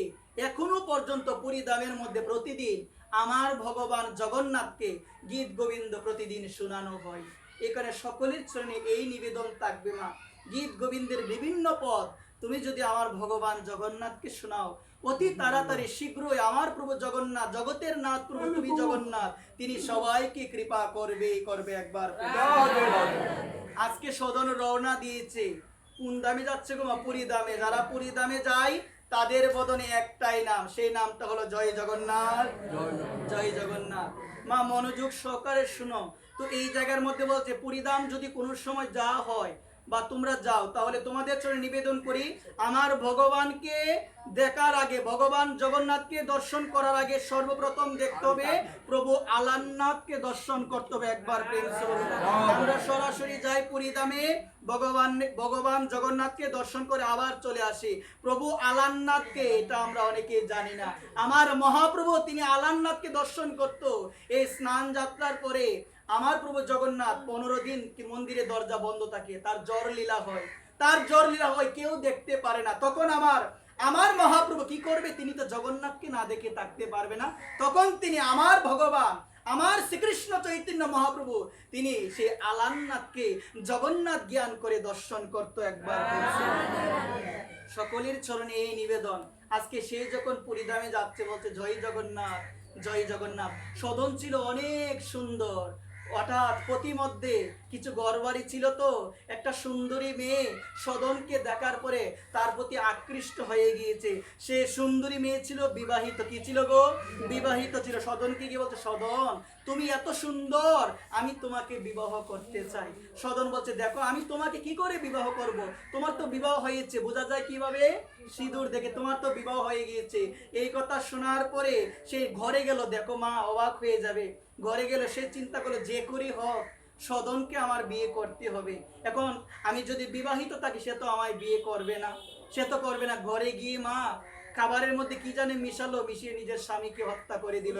এখনো পর্যন্ত পুরীধামের মধ্যে প্রতিদিন আমার ভগবান জগন্নাথকে গীত গোবিন্দ প্রতিদিন শোনানো হয়। এখানে সকলের চরণে এই নিবেদন থাকবে মা, গীত গোবিন্দের বিভিন্ন পদ তুমি যদি আমার ভগবান জগন্নাথকে শোনাও, অতি তাড়াতাড়ি শীঘ্রই আমার প্রভু জগন্নাথ, জগতের নাথ প্রভু তুমি জগন্নাথ, তিনি সবাইকে কৃপা করবে একবার। আজকে সদন রওনা দিয়েছে, কোন দামে যাচ্ছে গো মা? পুরী ধামে। যারা পুরী ধামে যায় তাদের বদনে একটাই নাম, সেই নামটা হলো জয় জগন্নাথ, জয় জগন্নাথ। মা মনোযোগ সহকারে শুনো। তো এই জায়গার মধ্যে বলছে পুরী ধাম যদি কোনো সময় যাওয়া হয় বা তোমরা যাও, তাহলে তোমাদের চরণে নিবেদন করি, আমার ভগবানকে দেখার আগে, ভগবান জগন্নাথকে দর্শন করার আগে সর্বপ্রথম দেখতে হবে প্রভু আলারনাথকে দর্শন করতে হবে একবার। প্রেম সে বলুন। আমরা সরাসরি যাই পুরী ধামে, ভগবান জগন্নাথকে দর্শন করে আবার চলে আসি। প্রভু আলারনাথকে, এটা আমরা অনেকেই জানি না, আমার মহাপ্রভু তিনি আলারনাথকে দর্শন করত। এই স্নান যাত্রার পরে আমার প্রভু জগন্নাথ 15 দিন কি মন্দিরে দরজা বন্ধ থাকে, তার জ্বর লীলা হয়, তার জ্বর লীলা হয়, কেউ দেখতে পারে না। তখন আমার মহাপ্রভু কি করবে? তিনি তো জগন্নাথকে না দেখে থাকতে পারবে না। তখন তিনি আমার ভগবান, আমার শ্রীকৃষ্ণ চৈতন্য মহাপ্রভু, তিনি সেই আলারনাথকে জগন্নাথ জ্ঞান করে দর্শন করতো একবার। সকলের চরণে এই নিবেদন। আজকে সে যখন পুরীধামে যাচ্ছে বলছে জয় জগন্নাথ, জয় জগন্নাথ। সদন ছিল অনেক সুন্দর। হঠাৎ প্রতিমধ্যে কিছু ঘরবাড়ি ছিল, তো একটা সুন্দরী মেয়ে সদনকে দেখার পরে তার প্রতি আকৃষ্ট হয়ে গিয়েছে। সে সুন্দরী মেয়ে ছিল বিবাহিত। কি ছিল গো? বিবাহিত ছিল। সদনকে গিয়ে বলছে, সদন তুমি এত সুন্দর, আমি তোমাকে বিবাহ করতে চাই। সদন বলছে, দেখো আমি তোমাকে কি করে বিবাহ করব? তোমার তো বিবাহ হয়েছে, বোঝা যায় কিভাবে? সিঁদুর দেখে, তোমার তো বিবাহ হয়ে গিয়েছে। এই কথা শোনার পরে সে ঘরে গেল। দেখো মা অবাক হয়ে যাবে। ঘরে গেল, সে চিন্তা করলো যে করি হোক সদনকে আমার বিয়ে করতে হবে। এখন আমি যদি বিবাহিত থাকি সে তো আমায় বিয়ে করবে না, সে তো করবে না। ঘরে গিয়ে মা খাবারের মধ্যে কি জানে মিশালো, মিশিয়ে নিজের স্বামীকে হত্যা করে দিল।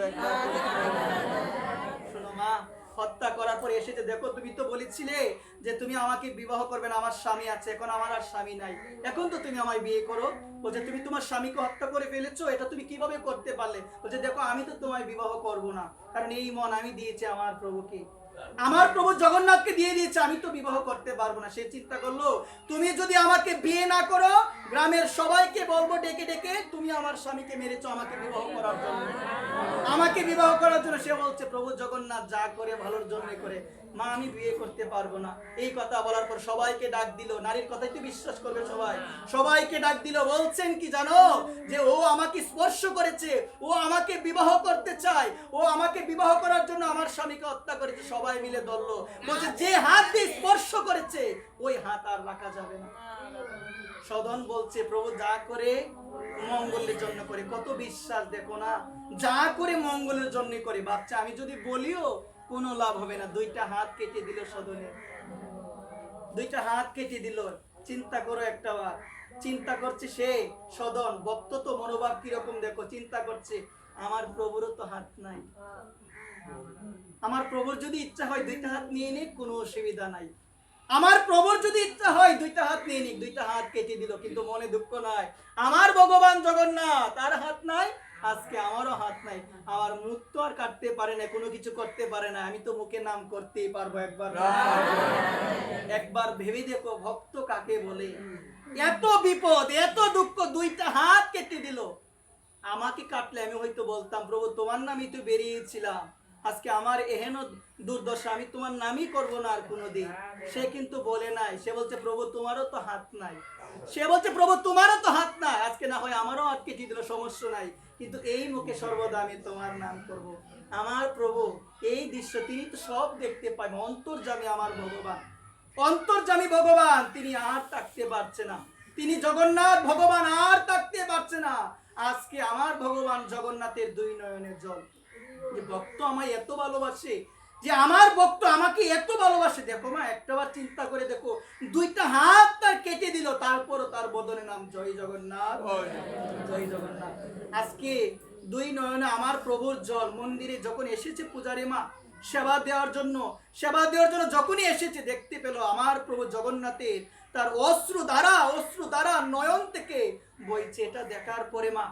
শোনো মা, হত্যা করার পরে এসেছে, দেখো তুমি তো বলেছিলে যে তুমি আমাকে বিবাহ করবে না, আমার স্বামী আছে, এখন আমার আর স্বামী নাই, এখন তো তুমি আমায় বিয়ে করো। বলছে, তুমি তোমার স্বামীকে হত্যা করে ফেলেছো, এটা তুমি কিভাবে করতে পারলে? বলছে, দেখো আমি তো তোমায় বিবাহ করব না, কারণ এই মন আমি দিয়েছি আমার প্রভুকে, আমার প্রভু জগন্নাথকে দিয়ে দিয়েছে, আমি তো বিবাহ করতে পারবো না। সে চিন্তা করলো, তুমি যদি আমাকে বিয়ে না করো, গ্রামের সবাইকে বলবো ডেকে ডেকে তুমি আমার স্বামীকে মেরেছো আমাকে বিবাহ করার জন্য, আমাকে বিবাহ করার জন্য। সে বলছে, প্রভু জগন্নাথ যা করে ভালোর জন্য করে, মা আমি বিয়ে করতে পারবো না। এই কথা বলার পর সবাইকে ডাক দিল। নারীর কথাই তো বিশ্বাস করবে সবাই। সবাইকে ডাক দিল। বলছেন কি জানো? যে ও আমাকে স্পর্শ করেছে, ও আমাকে বিবাহ করতে চায়, ও আমাকে বিবাহ করার জন্য আমার স্বামীকে হত্যা করেছে। সবাই মিলে ধরলো। বলছে, যে হাত দিয়ে স্পর্শ করেছে ওই হাত আর রাখা যাবে না। সদন বলছে, প্রভু যা করে মঙ্গলের জন্য করে। কত বিশ্বাস দেখো না, যা করে মঙ্গলের জন্য করে। বাচ্চা আমি যদি বলিও কোনো লাভ হবে না। দুইটা হাত কেটে দিল সদনে, দুইটা হাত কেটে দিল। চিন্তা করো একটা বার, চিন্তা করছে সে সদন ভক্ত, তো মনোভাব কিরকম দেখো। চিন্তা করছে, আমার প্রভুরও তো হাত নাই, আমার প্রভুর যদি ইচ্ছা হয় দুইটা হাত নিয়ে নিক, কোনো অসুবিধা নাই। আমার প্রভুর যদি ইচ্ছা হয় দুইটা হাত নিয়ে নিক। দুইটা হাত কেটে দিল, কিন্তু মনে দুঃখ নাই। আমার ভগবান জগন্নাথ, তার হাত নাই, আজকে আমারও হাত নাই। আমার মুখ তো আর কাটতে পারে না, কোনো কিছু করতে পারে না, আমি তো মুখে নাম করতেই পারবো। একবার ভেবে দেখো ভক্ত কাকে বলে। এত বিপদ, এত দুঃখ, দুইটা হাত কেটে দিল। আমাকে কাটলে আমি হয়তো বলতাম, প্রভু তোমার নামই তো বেরিয়েছিলাম, আজকে আমার এহেন দুর্দশা, আমি তোমার নামই করবো না আর কোনোদিন। সে কিন্তু বলে নাই। সে বলছে, প্রভু তোমারও তো হাত নাই। সে বলছে, প্রভু তোমারও তো হাত নাই, আজকে না হয় আমারও হাত কেটে দিল, সমস্যা নাই, কিন্তু এই মুখে সর্বদা আমি তোমার নাম করব। আমার প্রভু এই দৃশ্য তিনি তো সব দেখতে পায়। অন্তর্যামী আমার ভগবান, অন্তর্যামী ভগবান, তিনি আর থাকতে পারছে না। তিনি জগন্নাথ ভগবান আর থাকতে পারছে না। আজকে আমার ভগবান জগন্নাথের দুই নয়নের জল। যে ভক্ত আমায় এত ভালোবাসে, যে আমার ভক্ত আমাকে এত ভালোবাসে। দেখো মা, একটাবার চিন্তা করে দেখো, দুইটা হাত তার কেটে দিল, তারপরও তার বদনে নাম জয় জগন্নাথ, জয় জগন্নাথ। আজকে দুই নয়নে আমার প্রভুর জল। মন্দিরে যখন এসেছে পূজারী মা সেবা দেওয়ার জন্য, সেবা দেওয়ার জন্য যখনই এসেছে, দেখতে পেল আমার প্রভু জগন্নাথের তার অশ্রু দ্বারা নয়ন থেকে বইছে। এটা দেখার পরে মা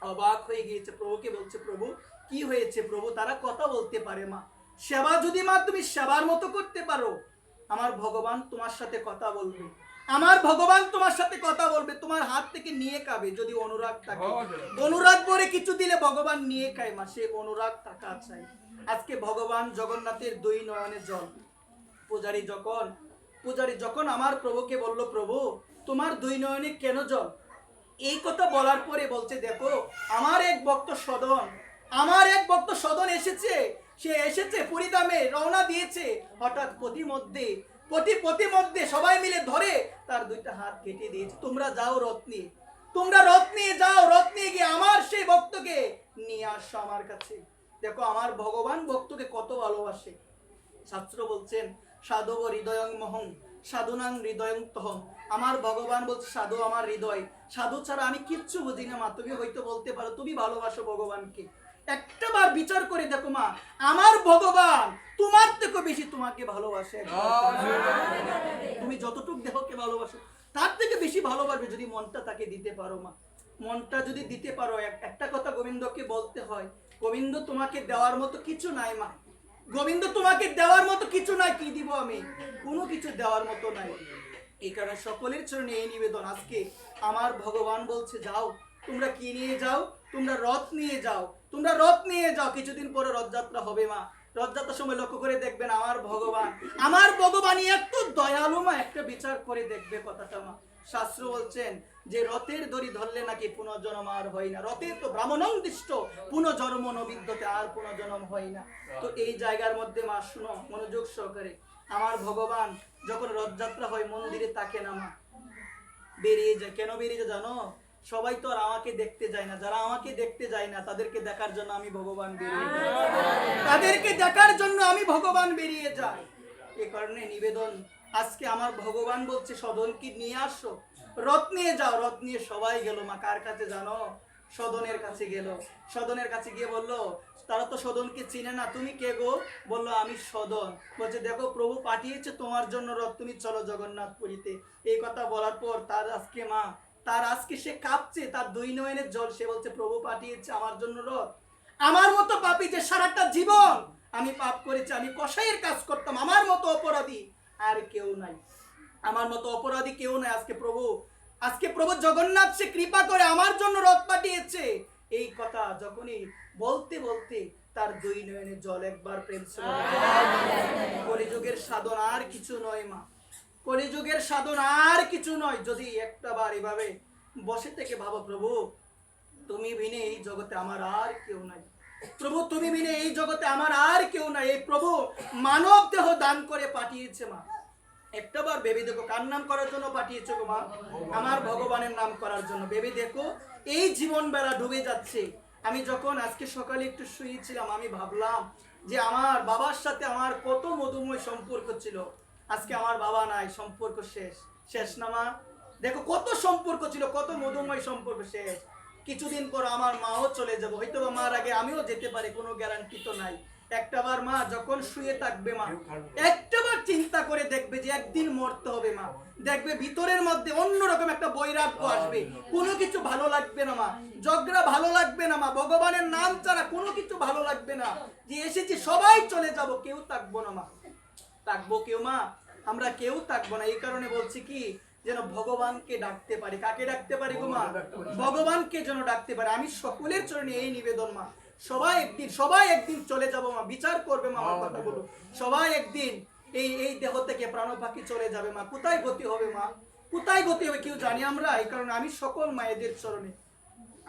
অবাক হয়ে গিয়েছে। প্রভুকে বলছে, প্রভু কি হয়েছে? প্রভু তারা কথা বলতে পারে মা। সেবা যদি মা তুমি সেবার মতো করতে পারো, আমার ভগবান তোমার সাথে কথা বলবে। আমার ভগবান তোমার সাথে কথা বলবে, তোমার হাত থেকে নিয়ে খাবে যদি অনুরাগ থাকে। অনুরাগ করে কিছু দিলে ভগবান নিয়ে খায় মা, সে অনুরাগ টাকা চাই। আজকে ভগবান জগন্নাথের দুই নয়নে জল। পূজারী যখন আমার প্রভুকে বলল, প্রভু তোমার দুই নয়নে কেন জল? এই কথা বলার পরে বলছে, দেখো আমার এক ভক্ত সদন এসেছে, সে এসেছে পরিধামে রওনা দিয়েছে, হঠাৎ পথিমধ্যে সবাই মিলে ধরে তার দুইটা হাত কেটে দিয়েছে। তোমরা যাও রথ নিয়ে যাও, রথ নিয়ে গিয়ে আমার সেই ভক্তকে নিয়ে আসো আমার কাছে। দেখো আমার ভগবান ভক্তকে কত ভালোবাসে। শাস্ত্র বলছেন, সাধব হৃদয়ং মহং সাধুনাং হৃদয়ং তহং। আমার ভগবান বলছে, সাধু আমার হৃদয়, সাধু ছাড়া আমি কিচ্ছু বুঝি না মা। তুমি হয়তো বলতে পারো তুমি ভালোবাসো ভগবানকে, একটা বার বিচার করে দেখো মা, আমার ভগবান তোমার থেকে বেশি তোমাকে ভালোবাসে। তুমি যতটুকু দেহকে ভালোবাসো তার থেকে বেশি ভালোবাসবে যদি মনটা তাকে দিতে পারো মা। মনটা যদি দিতে পারো। একটা কথা গোবিন্দকে বলতে হয়, গোবিন্দ তোমাকে দেওয়ার মতো কিছু নাই মা, গোবিন্দ তোমাকে দেওয়ার মতো কিছু নাই। কি দিব আমি? কোনো কিছু দেওয়ার মতো নাই। এই কারণে সকলের চরণে এই নিবেদন। আজকে আমার ভগবান বলছে, যাও তোমরা কি নিয়ে যাও? তোমরা রথ নিয়ে যাও। কিছুদিন পরে রথযাত্রা হবে মা। রথযাত্রার সময় লক্ষ্য করে দেখবেন আমার ভগবানই এত দয়ালু মা। একটা বিচার করে দেখবে কথাটা মা। শাস্ত্র বলছেন যে রথের দড়ি ধরলে নাকি পুনর্জন্ম আর হয় না। রথের তো ব্রাহ্মণং দৃষ্ট পুনর্জন্ম নবিদ্যতে, আর পুনর্জন্ম হয় না। তো এই জায়গার মধ্যে মা শুনো মনোযোগ সহকারে, আমার ভগবান যখন রথযাত্রা হয় মন্দিরে তাকে না মা, বেরিয়ে যায়। কেন বেরিয়ে যায় জানো? সবাই তো আর আমাকে দেখতে যায় না। যারা আমাকে দেখতে যায় না তাদেরকে দেখার জন্য আমি ভগবান বেরিয়ে যাই। এই কারণে নিবেদন আজকে আমার ভগবান বলছে, সদনকে নিয়ে আসো, রথ নিয়ে যাও। রথ নিয়ে সবাই গেল মা। কার কাছে জানো? সদনের কাছে গেল। সদনের কাছে গিয়ে বললো, তারা তো সদনকে চিনে না, তুমি কে গো? বললো আমি সদন। বলছে, দেখো প্রভু পাঠিয়েছে তোমার জন্য রথ, তুমি চলো জগন্নাথপুরীতে। এই কথা বলার পর তার আজকে সে কাঁপছে, তার দুই নয়নের জল। সে বলছে, প্রভু পাঠিয়েছে আমার জন্য রথ। আমার মতো পাপী যে সারাটা জীবন আমি পাপ করেছি, আমি কসাইয়ের কাজ করতাম, আমার মতো অপরাধী আর কেউ নাই, আজকে প্রভু জগন্নাথ সে কৃপা করে আমার জন্য রথ পাঠিয়েছে। এই কথা যখনই বলতে তার দুই নয়নে জল। একবার প্রেম কলিযুগের সাধন আর কিছু নয় মা, কলিযুগের সাধন আর কিছু নয়। যদি একটা বার এভাবে বসে থেকে ভাবো, প্রভু তুমি বিনে এই জগতে আমার আর কেউ নাই, প্রভু তুমি বিনে এই জগতে আমার আর কেউ নাই। এই প্রভু মানব দেহ দান করে পাঠিয়েছে মা। একটা বার ভেবে দেখো, কার নাম করার জন্য পাঠিয়েছে গো মা? আমার ভগবানের নাম করার জন্য। ভেবে দেখো, এই জীবন বেলা ডুবে যাচ্ছে। আমি যখন আজকে সকালে একটু শুয়েছিলাম, আমি ভাবলাম যে আমার বাবার সাথে আমার কত মধুময় সম্পর্ক ছিল। আজকে আমার বাবা নাই, সম্পর্ক শেষ না মা? দেখো কত সম্পর্ক ছিল, কত মধুময় সম্পর্ক শেষ। কিছুদিন পর আমার মাও চলে যাবে, হয়তো বা মার আগে আমিও যেতে পারি, কোনো গ্যারান্টি তো নাই। একটাবার মা যখন শুয়ে থাকবে মা, একটাবার চিন্তা করে দেখবে যে একদিন মরতে হবে মা। দেখবে ভিতরের মধ্যে অন্যরকম একটা বৈরাগ্য আসবে, কোনো কিছু ভালো লাগবে না মা, ঝগড়া ভালো লাগবে না মা, ভগবানের নাম ছাড়া কোনো কিছু ভালো লাগবে না। যে এসেছি সবাই চলে যাব, কেউ থাকবো না মা। থাকবো কেউ মা? আমরা কেউ থাকবো না। এই কারণে বলছি কি, যেন ভগবানকে ডাকতে পারি। কাকে ডাকতে পারি গো মা? ভগবানকে যেন ডাকতে পারি। আমি সকলের চরণে এই নিবেদন মা, সবাই একদিন চলে যাব মা। বিচার করবে মা, আমার কথা বলো। সবাই একদিন এই দেহ থেকে প্রাণ পাখি চলে যাবে মা। কোথায় গতি হবে মা? কোথায় গতি হবে কেউ জানি আমরা? এই কারণে আমি সকল মায়েদের চরণে,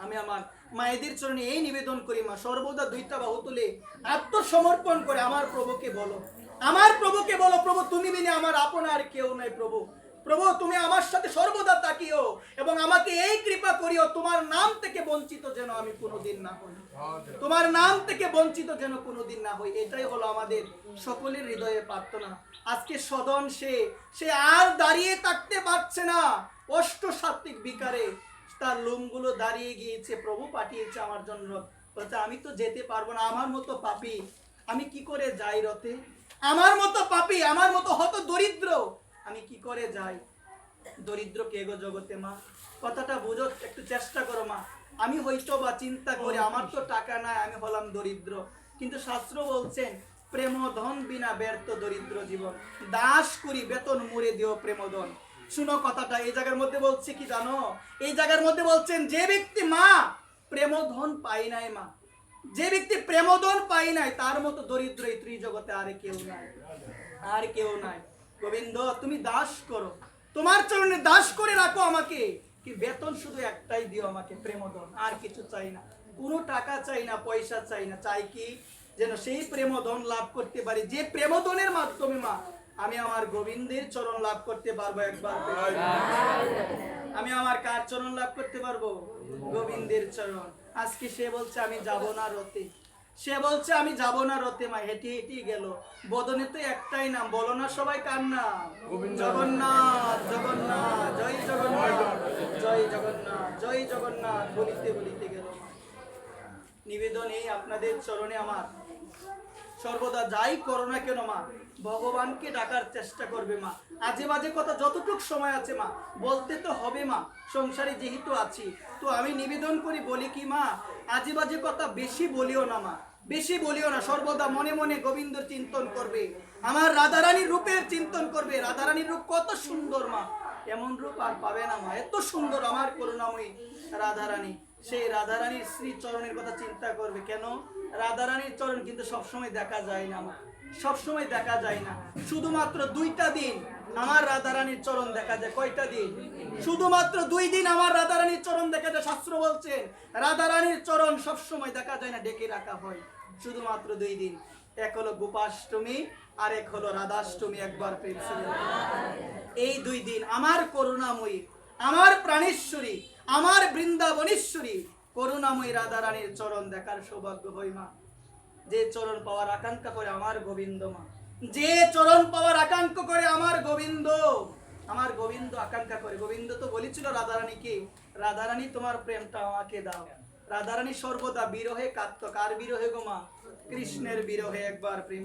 আমি আমার মায়েদের চরণে এই নিবেদন করি মা, সর্বদা দুইটা বাহু তুলে আত্মসমর্পণ করে আমার প্রভুকে বলো, প্রভু তুমি বিনে আমার আপন আর কেউ নাই। প্রভু তুমি আমার সাথে সর্বদা তাকিও এবং আমাকে এই কৃপা করিও, তোমার নাম থেকে বঞ্চিত যেন আমি কোনোদিন না হই, তোমার নাম থেকে বঞ্চিত যেন কোনোদিন না হই। এটাই হলো আমাদের সকলের হৃদয়ে প্রার্থনা। আজকে সদন সে আর দাঁড়িয়ে থাকতে পারছে না, অষ্ট সাত্বিক বিকারে তার লোমগুলো দাঁড়িয়ে গিয়েছে। প্রভু পাঠিয়েছে আমার জন্য, বলছে আমি তো যেতে পারবো না, আমার মতো পাপী আমি কি করে যাই রথে? আমার মতো পাপী, আমার মতো হত দরিদ্র আমি কি করে যাই? দরিদ্র কে গো জগতে মা? কথাটা বুঝো, একটু চেষ্টা করো মা। আমি হয়তো বা চিন্তা করি আমার তো টাকা নাই, আমি হলাম দরিদ্র, কিন্তু শাস্ত্র বলছেন প্রেম ধন বিনা ব্যর্থ দরিদ্র জীবন, দাস করি বেতন মুড়ে দিও প্রেমধন। শুনো কথাটা, এই জায়গার মধ্যে বলছি কি জানো, এই জায়গার মধ্যে বলছেন যে ব্যক্তি মা প্রেমধন পাই নাই মা, যে ব্যক্তি প্রেমধন পাই নাই তার মতো দরিদ্র এই ত্রিজগতে আর কেউ নাই, আর কেউ নাই। গোবিন্দ তুমি দাস করো, তোমার চরণে দাস করে রাখো আমাকে, কি বেতন শুধু একটাই দিও আমাকে, প্রেমধন, আর কিছু চাই না, কোনো টাকা চাই না, পয়সা চাই না, চাই কি যেন সেই প্রেমধন লাভ করতে পারি, যে প্রেমধনের মাধ্যমে মা আমি আমার গোবিন্দের চরণ লাভ করতে পারবো। একবার আমি আমার কার চরণ লাভ করতে পারবো? গোবিন্দের চরণ। আজকে সে বলছে আমি যাব না রতে, সে বলছে আমি যাব না রতে, মা হেঁটে হেঁটেই গেল, বদনে তো একটাই নাম, বলো না সবাই কার নাম? জগন্নাথ, জগন্নাথ, জয় জগন্নাথ, জয় জগন্নাথ, জয় জগন্নাথ বলিতে বলিতে গেল। নিবেদন এই আপনাদের চরণে আমার, সর্বদা যাই করো না কেন মা ভগবানকে ডাকার চেষ্টা করবে মা, আজে বাজে কথা যতটুক সময় আছে মা বলতে তো হবে মা, সংসারে যেহেতু আছি তো আমি নিবেদন করি, বলি কি মা আজে বাজে কথা বেশি বলিও না মা, বেশি বলিও না, সর্বদা মনে মনে গোবিন্দর চিন্তন করবে, আমার রাধারানীর রূপের চিন্তন করবে, রাধারানীর রূপ কত সুন্দর মা, এমন রূপ আর পাবে না মা, এত সুন্দর আমার করুণাময়ী রাধারানী, সেই রাধারানীর শ্রী চরণের কথা চিন্তা করবে। কেন? রাধারানীর চরণ কিন্তু সবসময় দেখা যায় না মা, সবসময় দেখা যায় না, শুধুমাত্র 2টা দিন আমার রাধারানীর চরণ দেখা যায়। কয়টা দিন? শুধুমাত্র 2 দিন আমার রাধারানীর চরণ দেখা যায়। শাস্ত্র বলছেন রাধারানীর চরণ সবসময় দেখা যায় না, ডেকে রাখা হয় শুধুমাত্র 2 দিন, এক হলো গোপাষ্টমী আর এক হলো রাধাষ্টমী। একবার প্রেম এই 2 দিন আমার করুণাময়ী, আমার প্রাণেশ্বরী, আমার বৃন্দাবনেশ্বরী করুণাময়ী রাধারানীর চরণ দেখার সৌভাগ্য হয় মা, যে চরণ পাওয়ার আকাঙ্ক্ষা করে আমার গোবিন্দ মা, যে চরণ পাওয়ার আকাঙ্ক্ষা করে আমার গোবিন্দ, আমার গোবিন্দ আকাঙ্ক্ষা করে। গোবিন্দ তো বলেছিল রাধারানীকে, রাধারানী তোমার প্রেমটা আমাকে দাও, রাধারানী সর্বদা বিরহে কাঁদতো, কার বিরহে গো মা? কৃষ্ণের বিরহে। একবার প্রেম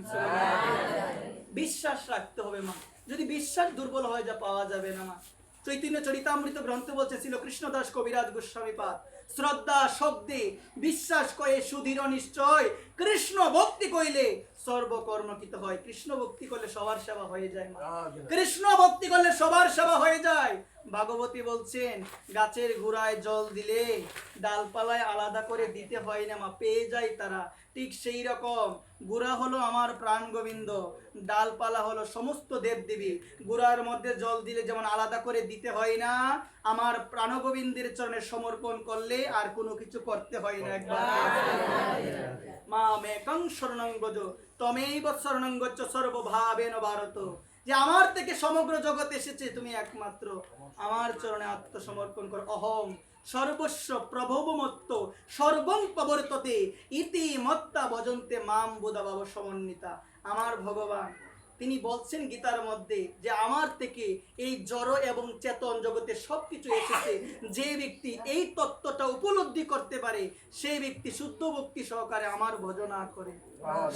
বিশ্বাস রাখতে হবে মা, যদি বিশ্বাস দুর্বল হয়ে যা পাওয়া যাবে না মা। চৈতন্য চরিতামৃত গ্রন্থ বলছে ছিল কৃষ্ণদাস কবিরাজ গোস্বামী পাদ, শ্রদ্ধা শব্দে বিশ্বাস কয়ে সুধীর নিশ্চয়, কৃষ্ণ ভক্তি কইলে সর্বকর্মকৃত হয়। কৃষ্ণ ভক্তি করলে সবার সেবা হয়ে যায় মা, কৃষ্ণ ভক্তি করলে সবার সেবা হয়ে যায়। ভাগবতী বলছেন গাছের গোড়ায় জল দিলে ডালপালায় আলাদা করে দিতে হয় না মা, পেয়ে যায় তারা। ঠিক সেই রকম গোড়া হলো আমার প্রাণ গোবিন্দ, ডালপালা হলো সমস্ত দেবদেবী, গোড়ার মধ্যে জল দিলে যেমন আলাদা করে দিতে হয় না, আমার প্রাণ গোবিন্দের চরণে সমর্পণ করলে আর কোনো কিছু করতে হয় না। একবার মা মেকং শরণং ব্রজ তমেইব শরণং গচ্ছ সর্বভাবেন ভারত, যে আমার থেকে সমগ্র জগৎ এসেছে তুমি একমাত্র আমার চরণে আত্মসমর্পণ কর। অহং সর্বস্ব প্রভবমত্ত সর্বং প্রবর্ততে ইতি মত্তা ভজন্তে মাম বোধাভাব সমন্বিতা। আমার ভগবান তিনি বলছেন গীতার মধ্যে যে আমার থেকে এই জড় এবং চেতন জগতে সবকিছু এসেছে, যে ব্যক্তি এই তত্ত্বটা উপলব্ধি করতে পারে সেই ব্যক্তি শুদ্ধ ভক্তি সহকারে আমার ভজনা করে,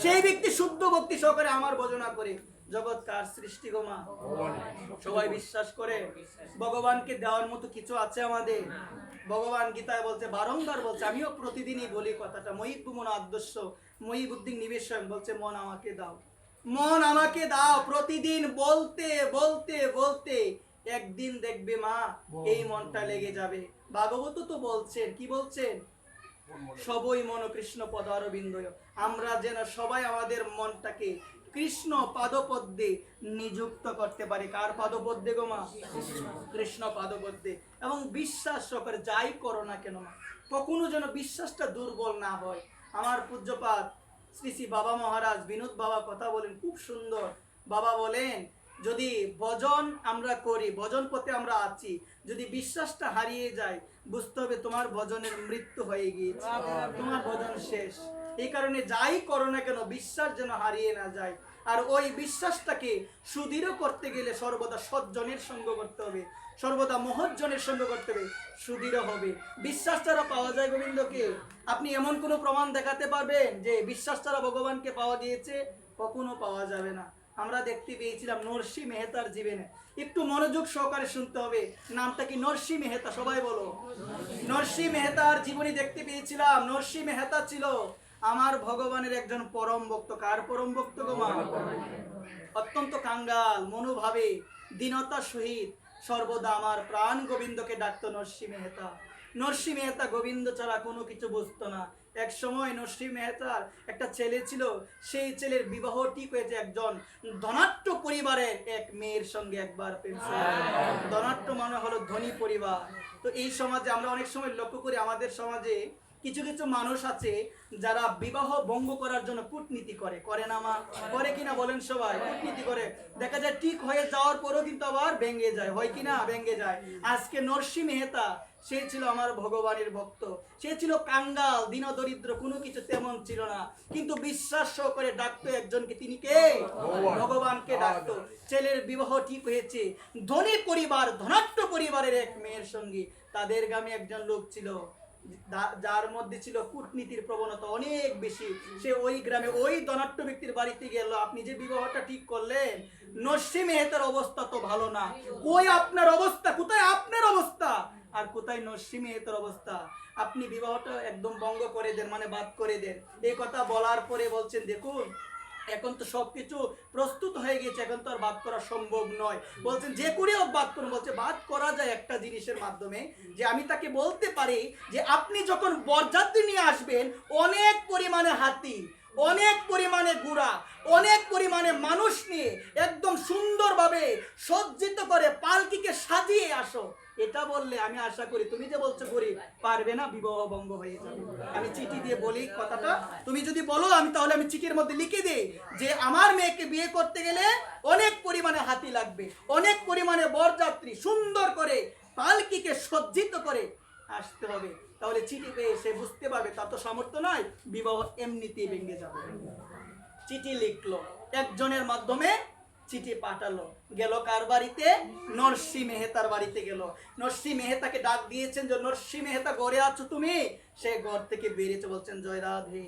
সেই ব্যক্তি শুদ্ধ ভক্তি সহকারে আমার ভজনা করে। জগৎ কার সৃষ্টি গো মা? সবাই বিশ্বাস করে ভগবানকে দেওয়ার মতো কিছু আছে আমাদের? ভগবান গীতায় বলছে, বারংবার বলছে, আমিও প্রতিদিনই বলি কথাটা, ময়িব মন আদর্শ ময়ি বুদ্ধি নিবেশন, বলছে মন আমাকে দাও, মন আমাকে দাও। প্রতিদিন বলতে বলতে বলতে একদিন দেখবে মা এই মনটা লেগে যাবে। ভাগবত তো বলছেন, কি বলছেন? সবই মন কৃষ্ণ পদারবিন্দয়, আমরা যেন সবাই আমাদের মনটাকে কৃষ্ণ পাদপদ্মে নিযুক্ত করতে পারি। কার পাদপদ্মে গো মা? কৃষ্ণ পাদপদ্মে। এবং বিশ্বাস করে যাই করো না কেন মা, কখনো যেন বিশ্বাসটা দুর্বল না হয়। আমার পূজ্যপাদ শ্রী শ্রী বাবা মহারাজ বিনোদ বাবা কথা বলেন, খুব সুন্দর। বাবা বলেন যদি ভজন আমরা করি, ভজন পথে আমরা আছি, যদি বিশ্বাসটা হারিয়ে যায় বুঝতে হবে তোমার ভজনের মৃত্যু হয়ে গিয়েছে, তোমার ভজন শেষ। এই কারণে যাই করো না কেন বিশ্বাস যেন হারিয়ে না যায়। আর ওই বিশ্বাসটাকে সুদৃঢ় করতে গেলে সর্বদা সজ্জনের সঙ্গ করতে হবে, সর্বদা মহজ্জনের সঙ্গ করতে হবে, সুদৃঢ় হবে। বিশ্বাস ছাড়া পাওয়া যায় গোবিন্দকে? আপনি এমন কোনো প্রমাণ দেখাতে পারবেন যে বিশ্বাস ছাড়া ভগবানকে পাওয়া গিয়েছে? কখনো পাওয়া যাবে না। আমরা দেখতে পেয়েছিলাম নরসিংহ মেহতার জীবনে, একটু মনোযোগ সহকারে শুনতে হবে। নামটা কি? নরসিংহ মেহতা। সবাই বলো। নরসিংহ মেহতার জীবনী দেখতে পেয়েছিলাম। নরসিংহ মেহতা ছিল আমার ভগবানের একজন পরম ভক্ত। কার পরম ভক্ত গো মা? অত্যন্ত কাঙ্গাল মনোভাবে, দীনতার সহিত সর্বদা আমার প্রাণ গোবিন্দকে ডাকতো নরসি মেহতা। নরসি মেহতা গোবিন্দ ছাড়া কোনো কিছু বুঝতো না। এক সময় নরসি মেহতার একটা ছেলে ছিল, সেই ছেলের বিবাহ ঠিক হয়েছে একজন ধনাঢ্য পরিবারের এক মেয়ের সঙ্গে। একবার ধনাঢ্য মানে হলো ধনী পরিবার। তো এই সমাজে আমরা অনেক সময় লক্ষ্য করি, আমাদের সমাজে কিছু কিছু মানুষ আছে যারা বিবাহ ভঙ্গ করার জন্য কূটনীতি করে, করে না মা? করে কিনা বলেন সবাই? কূটনীতি করে, দেখা যায় ঠিক হয়ে যাওয়ার পরও কিন্তু আবার ভেঙে যায়, হয় কিনা? ভেঙে যায়। আজকে নরসি মেহতা, সে ছিল আমার ভগবানের ভক্ত, সে ছিল কাঙ্গাল, দীনদরিদ্র, কোনো কিছু তেমন ছিল না, কিন্তু বিশ্বাস সহকারে ডাকতো একজনকে। তিনি কে? ভগবানকে ডাকতো। ছেলের বিবাহ ঠিক হয়েছে ধনী পরিবার, ধনাঢ্য পরিবারের এক মেয়ের সঙ্গে। তাদের গ্রামে একজন লোক ছিল যার মধ্যে ছিল কূটনীতির প্রবণতা অনেক বেশি। সে ওই গ্রামে ওই ধনাঢ্য ব্যক্তির বাড়িতে গেল, আপনি যে বিবাহটা ঠিক করলেন, নরসি মেহতার অবস্থা তো ভালো না, কই আপনার অবস্থা, কোথায় আপনার অবস্থা আর কোথায় নরসি মেহতার অবস্থা? আপনি বিবাহটা একদম ভঙ্গ করে দেন, মানে বাদ করে দেন। এই কথা বলার পরে বলছেন, দেখুন এখন তো সবকিছু প্রস্তুত হয়ে গেছে, এখন তো আর বাদ করা সম্ভব নয়। বলছেন যে করে বাদ করুন। বলছে বাদ করা যায় একটা জিনিসের মাধ্যমে, যে আমি তাকে বলতে পারি যে আপনি যখন বরযাত্রী নিয়ে আসবেন, অনেক পরিমাণে হাতি, অনেক পরিমাণে ঘোড়া, অনেক পরিমাণে মানুষ নিয়ে একদম সুন্দরভাবে সজ্জিত করে পালকিকে সাজিয়ে আসো। এটা বললে আমি আশা করি, তুমি যে বলছো গরিব, পারবে না, বিবাহ ভঙ্গ হয়ে যাবে। আমি চিঠি দিয়ে বলি কথাটা, তুমি যদি বলো তাহলে আমি চিঠির মধ্যে লিখে দিই যে আমার মেয়েকে বিয়ে করতে গেলে অনেক পরিমাণে হাতি লাগবে, অনেক পরিমাণে বরযাত্রী সুন্দর করে পালকিকে সজ্জিত করে আসতে হবে। তাহলে চিঠি পেয়ে সে বুঝতে পারবে তার তো সামর্থ্য নয়, বিবাহ এমনিতেই ভেঙে যাবে। চিঠি লিখলো, একজনের মাধ্যমে চিঠি পাঠালো, গেল কার বাড়িতে? নরসি মেহতার বাড়িতে গেল। নরসি মেহতাকে ডাক দিয়েছেন যে নরসি মেহতা ঘরে আছো তুমি? সে ঘর থেকে বেরিয়েছে, বলছেন জয় রাধে,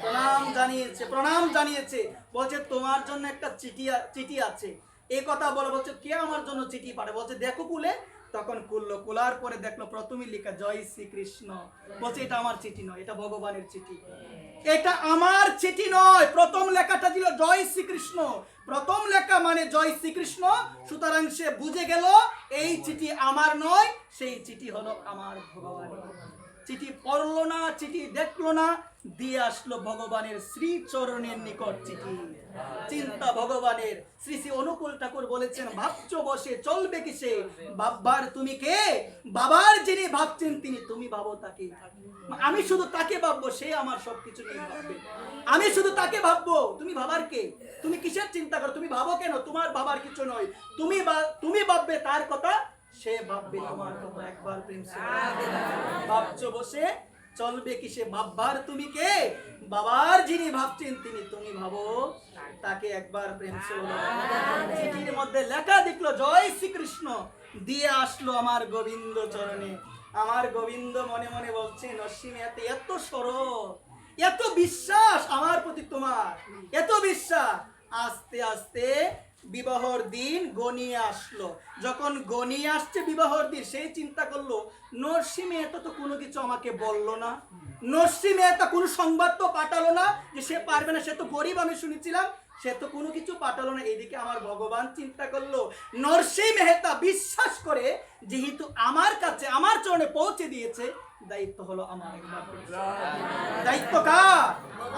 প্রণাম জানিয়েছে, প্রণাম জানিয়েছে। বলছে তোমার জন্য একটা চিঠি আছে। এই কথা বলে বলছে কে আমার জন্য চিঠি পাঠায়? বলছে দেখো কুলে। তখন খুললো, খোলার পরে দেখলো প্রথমে লেখা জয় শ্রীকৃষ্ণ। বলছে এটা আমার চিঠি নয়, এটা ভগবানের চিঠি, এটা আমার চিঠি নয়। প্রথম লেখাটা ছিল জয় শ্রীকৃষ্ণ, প্রথম লেখা মানে জয় শ্রীকৃষ্ণ। সুতরাং সে বুঝে গেল এই চিঠি আমার নয়, সেই চিঠি হলো আমার ভগবানের। চিঠি পড়লো না, চিঠি দেখলো না, দিয়ে আসলো ভগবানের শ্রী চরণের নিকট চিঠি। চিন্তা ভগবানের। শ্রী শ্রী অনুকূল ঠাকুর বলেছেন, ভাবছো বসে চলবে কিসে, ভাববার তুমি কে? বাবার যিনি ভাবছেন তিনি, তুমি ভাবো তাকে। আমি শুধু তাকে ভাববো, সে আমার সবকিছু নিয়ে ভাববে। আমি শুধু তাকে ভাববো, তুমি ভাবার কে? তুমি কিসের চিন্তা করো? তুমি ভাবো কেন? তোমার ভাবার কিছু নয়, তুমি ভাববে তার কথা, সে ভাববে তোমার কথা। একবার প্রেম সে ভাবছো বসে চলবে কিসে, ভাববার তুমি কে? বাবার যিনি ভাবছেন তিনি, তুমি ভাবো তাকে। একবার প্রেম সে চিঠির মধ্যে লেখা দেখলো জয় শ্রীকৃষ্ণ, দিয়ে আসলো আমার গোবিন্দ চরণে। আমার গোবিন্দ মনে মনে বলছে নরসি মেহতা এত সরল, এত বিশ্বাস আমার প্রতি তোমার, এত বিশ্বাস। আস্তে আস্তে বিবাহর দিন গনিয়ে আসলো। যখন গনিয়ে আসছে বিবাহর দিন, সেই চিন্তা করলো নরসি মেহতা তো কোনো কিছু আমাকে বললো না, নরসি মেহতা কোনো সংবাদ তো পাঠালো না যে সে পারবে না, সে তো গরিব, আমি শুনেছিলাম, সে তো কোনো কিছু পাঠালো না। এদিকে আমার ভগবান চিন্তা করলো নরসি মেহতা বিশ্বাস করে যেহেতু আমার কাছে আমার চরণে পৌঁছে দিয়েছে, দায়িত্ব হলো আমার। দায়িত্ব কার?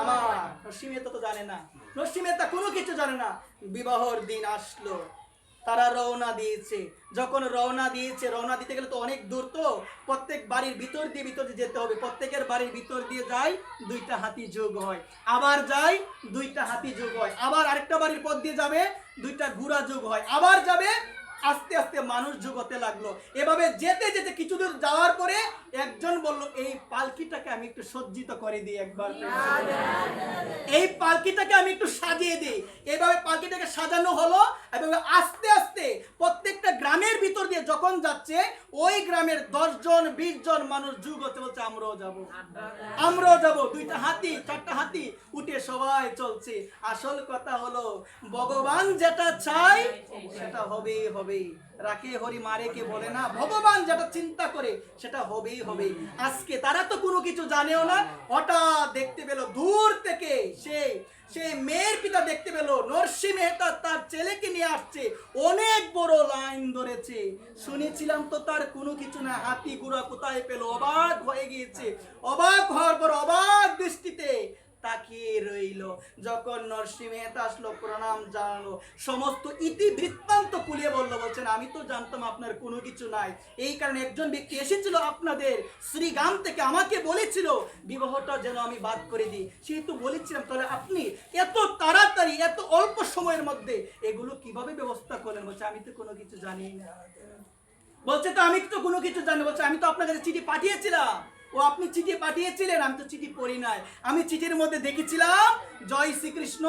আমার। নরসি মেহতা তো জানে না, নরসি মেহতা কোনো কিছু জানে না। বিবাহর দিন আসলো, তারা রওনা দিয়েছে। যখন রওনা দিয়েছে, রওনা দিতে গেলে তো অনেক দূর, তো প্রত্যেক বাড়ির ভিতর দিয়ে যেতে হবে। প্রত্যেকের বাড়ির ভিতর দিয়ে যায়, দুইটা হাতি যোগ হয়, আবার যায়, দুইটা হাতি যোগ হয়, আবার আরেকটা বাড়ির পথ দিয়ে যাবে, দুইটা ঘোড়া যোগ হয়, আবার যাবে। আস্তে আস্তে মানুষ যোগ হতে লাগলো। এভাবে যেতে যেতে কিছু দূর যাওয়ার পরে একজন বলল এই পালকিটাকে আমি একটু সজ্জিত করে দিই, একবার এই পালকিটাকে আমি একটু সাজিয়ে দিই। এইভাবে পালকিটাকে সাজানো হলো। এভাবে আস্তে আস্তে প্রত্যেকটা গ্রামের ভিতর দিয়ে যখন যাচ্ছে, ওই গ্রামের 10 জন 20 জন মানুষ যুগ হতে বলছে আমরাও যাব, আমরাও যাব। দুইটা হাতি, চারটা হাতি উঠে সবাই চলছে। আসল কথা হলো ভগবান যেটা চাই সেটা হবেই হবে। হবে। রাখে হরি মারে কে বলে না, ভগবান যেটা চিন্তা করে সেটা হবেই হবে। আজকে তারা তো কোনো কিছু জানেও না, হঠাৎ দেখতে পেল দূর থেকে সেই মেয়ের পিতা দেখতে পেল নরসিংহ মেহতা তার ছেলেকে নিয়ে আসছে, অনেক বড় লাইন ধরেছে। শুনেছিলাম তো তার কোনো কিছু না, হাতি ঘোড়া কোথায় পেল, অবাক হয়ে গিয়েছে। অবাক হওয়ার পর অবাক দৃষ্টিতে তাকিয়ে রইল। যখন নরসিংহ মেহতা আসলো, প্রণাম জানালো, সমস্ত ইতিবৃত্তান্ত খুলে বললো, বলছেন আমি তো জানতাম আপনার কোনো কিছু নাই, এই কারণে একজন ব্যক্তি এসেছিল আপনাদের শ্রীগ্রাম থেকে, আমাকে বলেছিল বিবাহটা যেন আমি বাদ করে দিই, সেহেতু বলেছিলাম। তাহলে আপনি এত তাড়াতাড়ি এত অল্প সময়ের মধ্যে এগুলো কিভাবে ব্যবস্থা করলেন? বলছে আমি তো কোনো কিছু জানি না। বলছে তো আমি তো কোনো কিছু জানি। বলছে আমি তো আপনার কাছে চিঠি পাঠিয়েছিলাম। ও আপনি চিঠি পাঠিয়েছিলেন, আমি তো চিঠি পড়ি নাই। আমি চিঠির মধ্যে দেখেছিলাম জয় শ্রীকৃষ্ণ,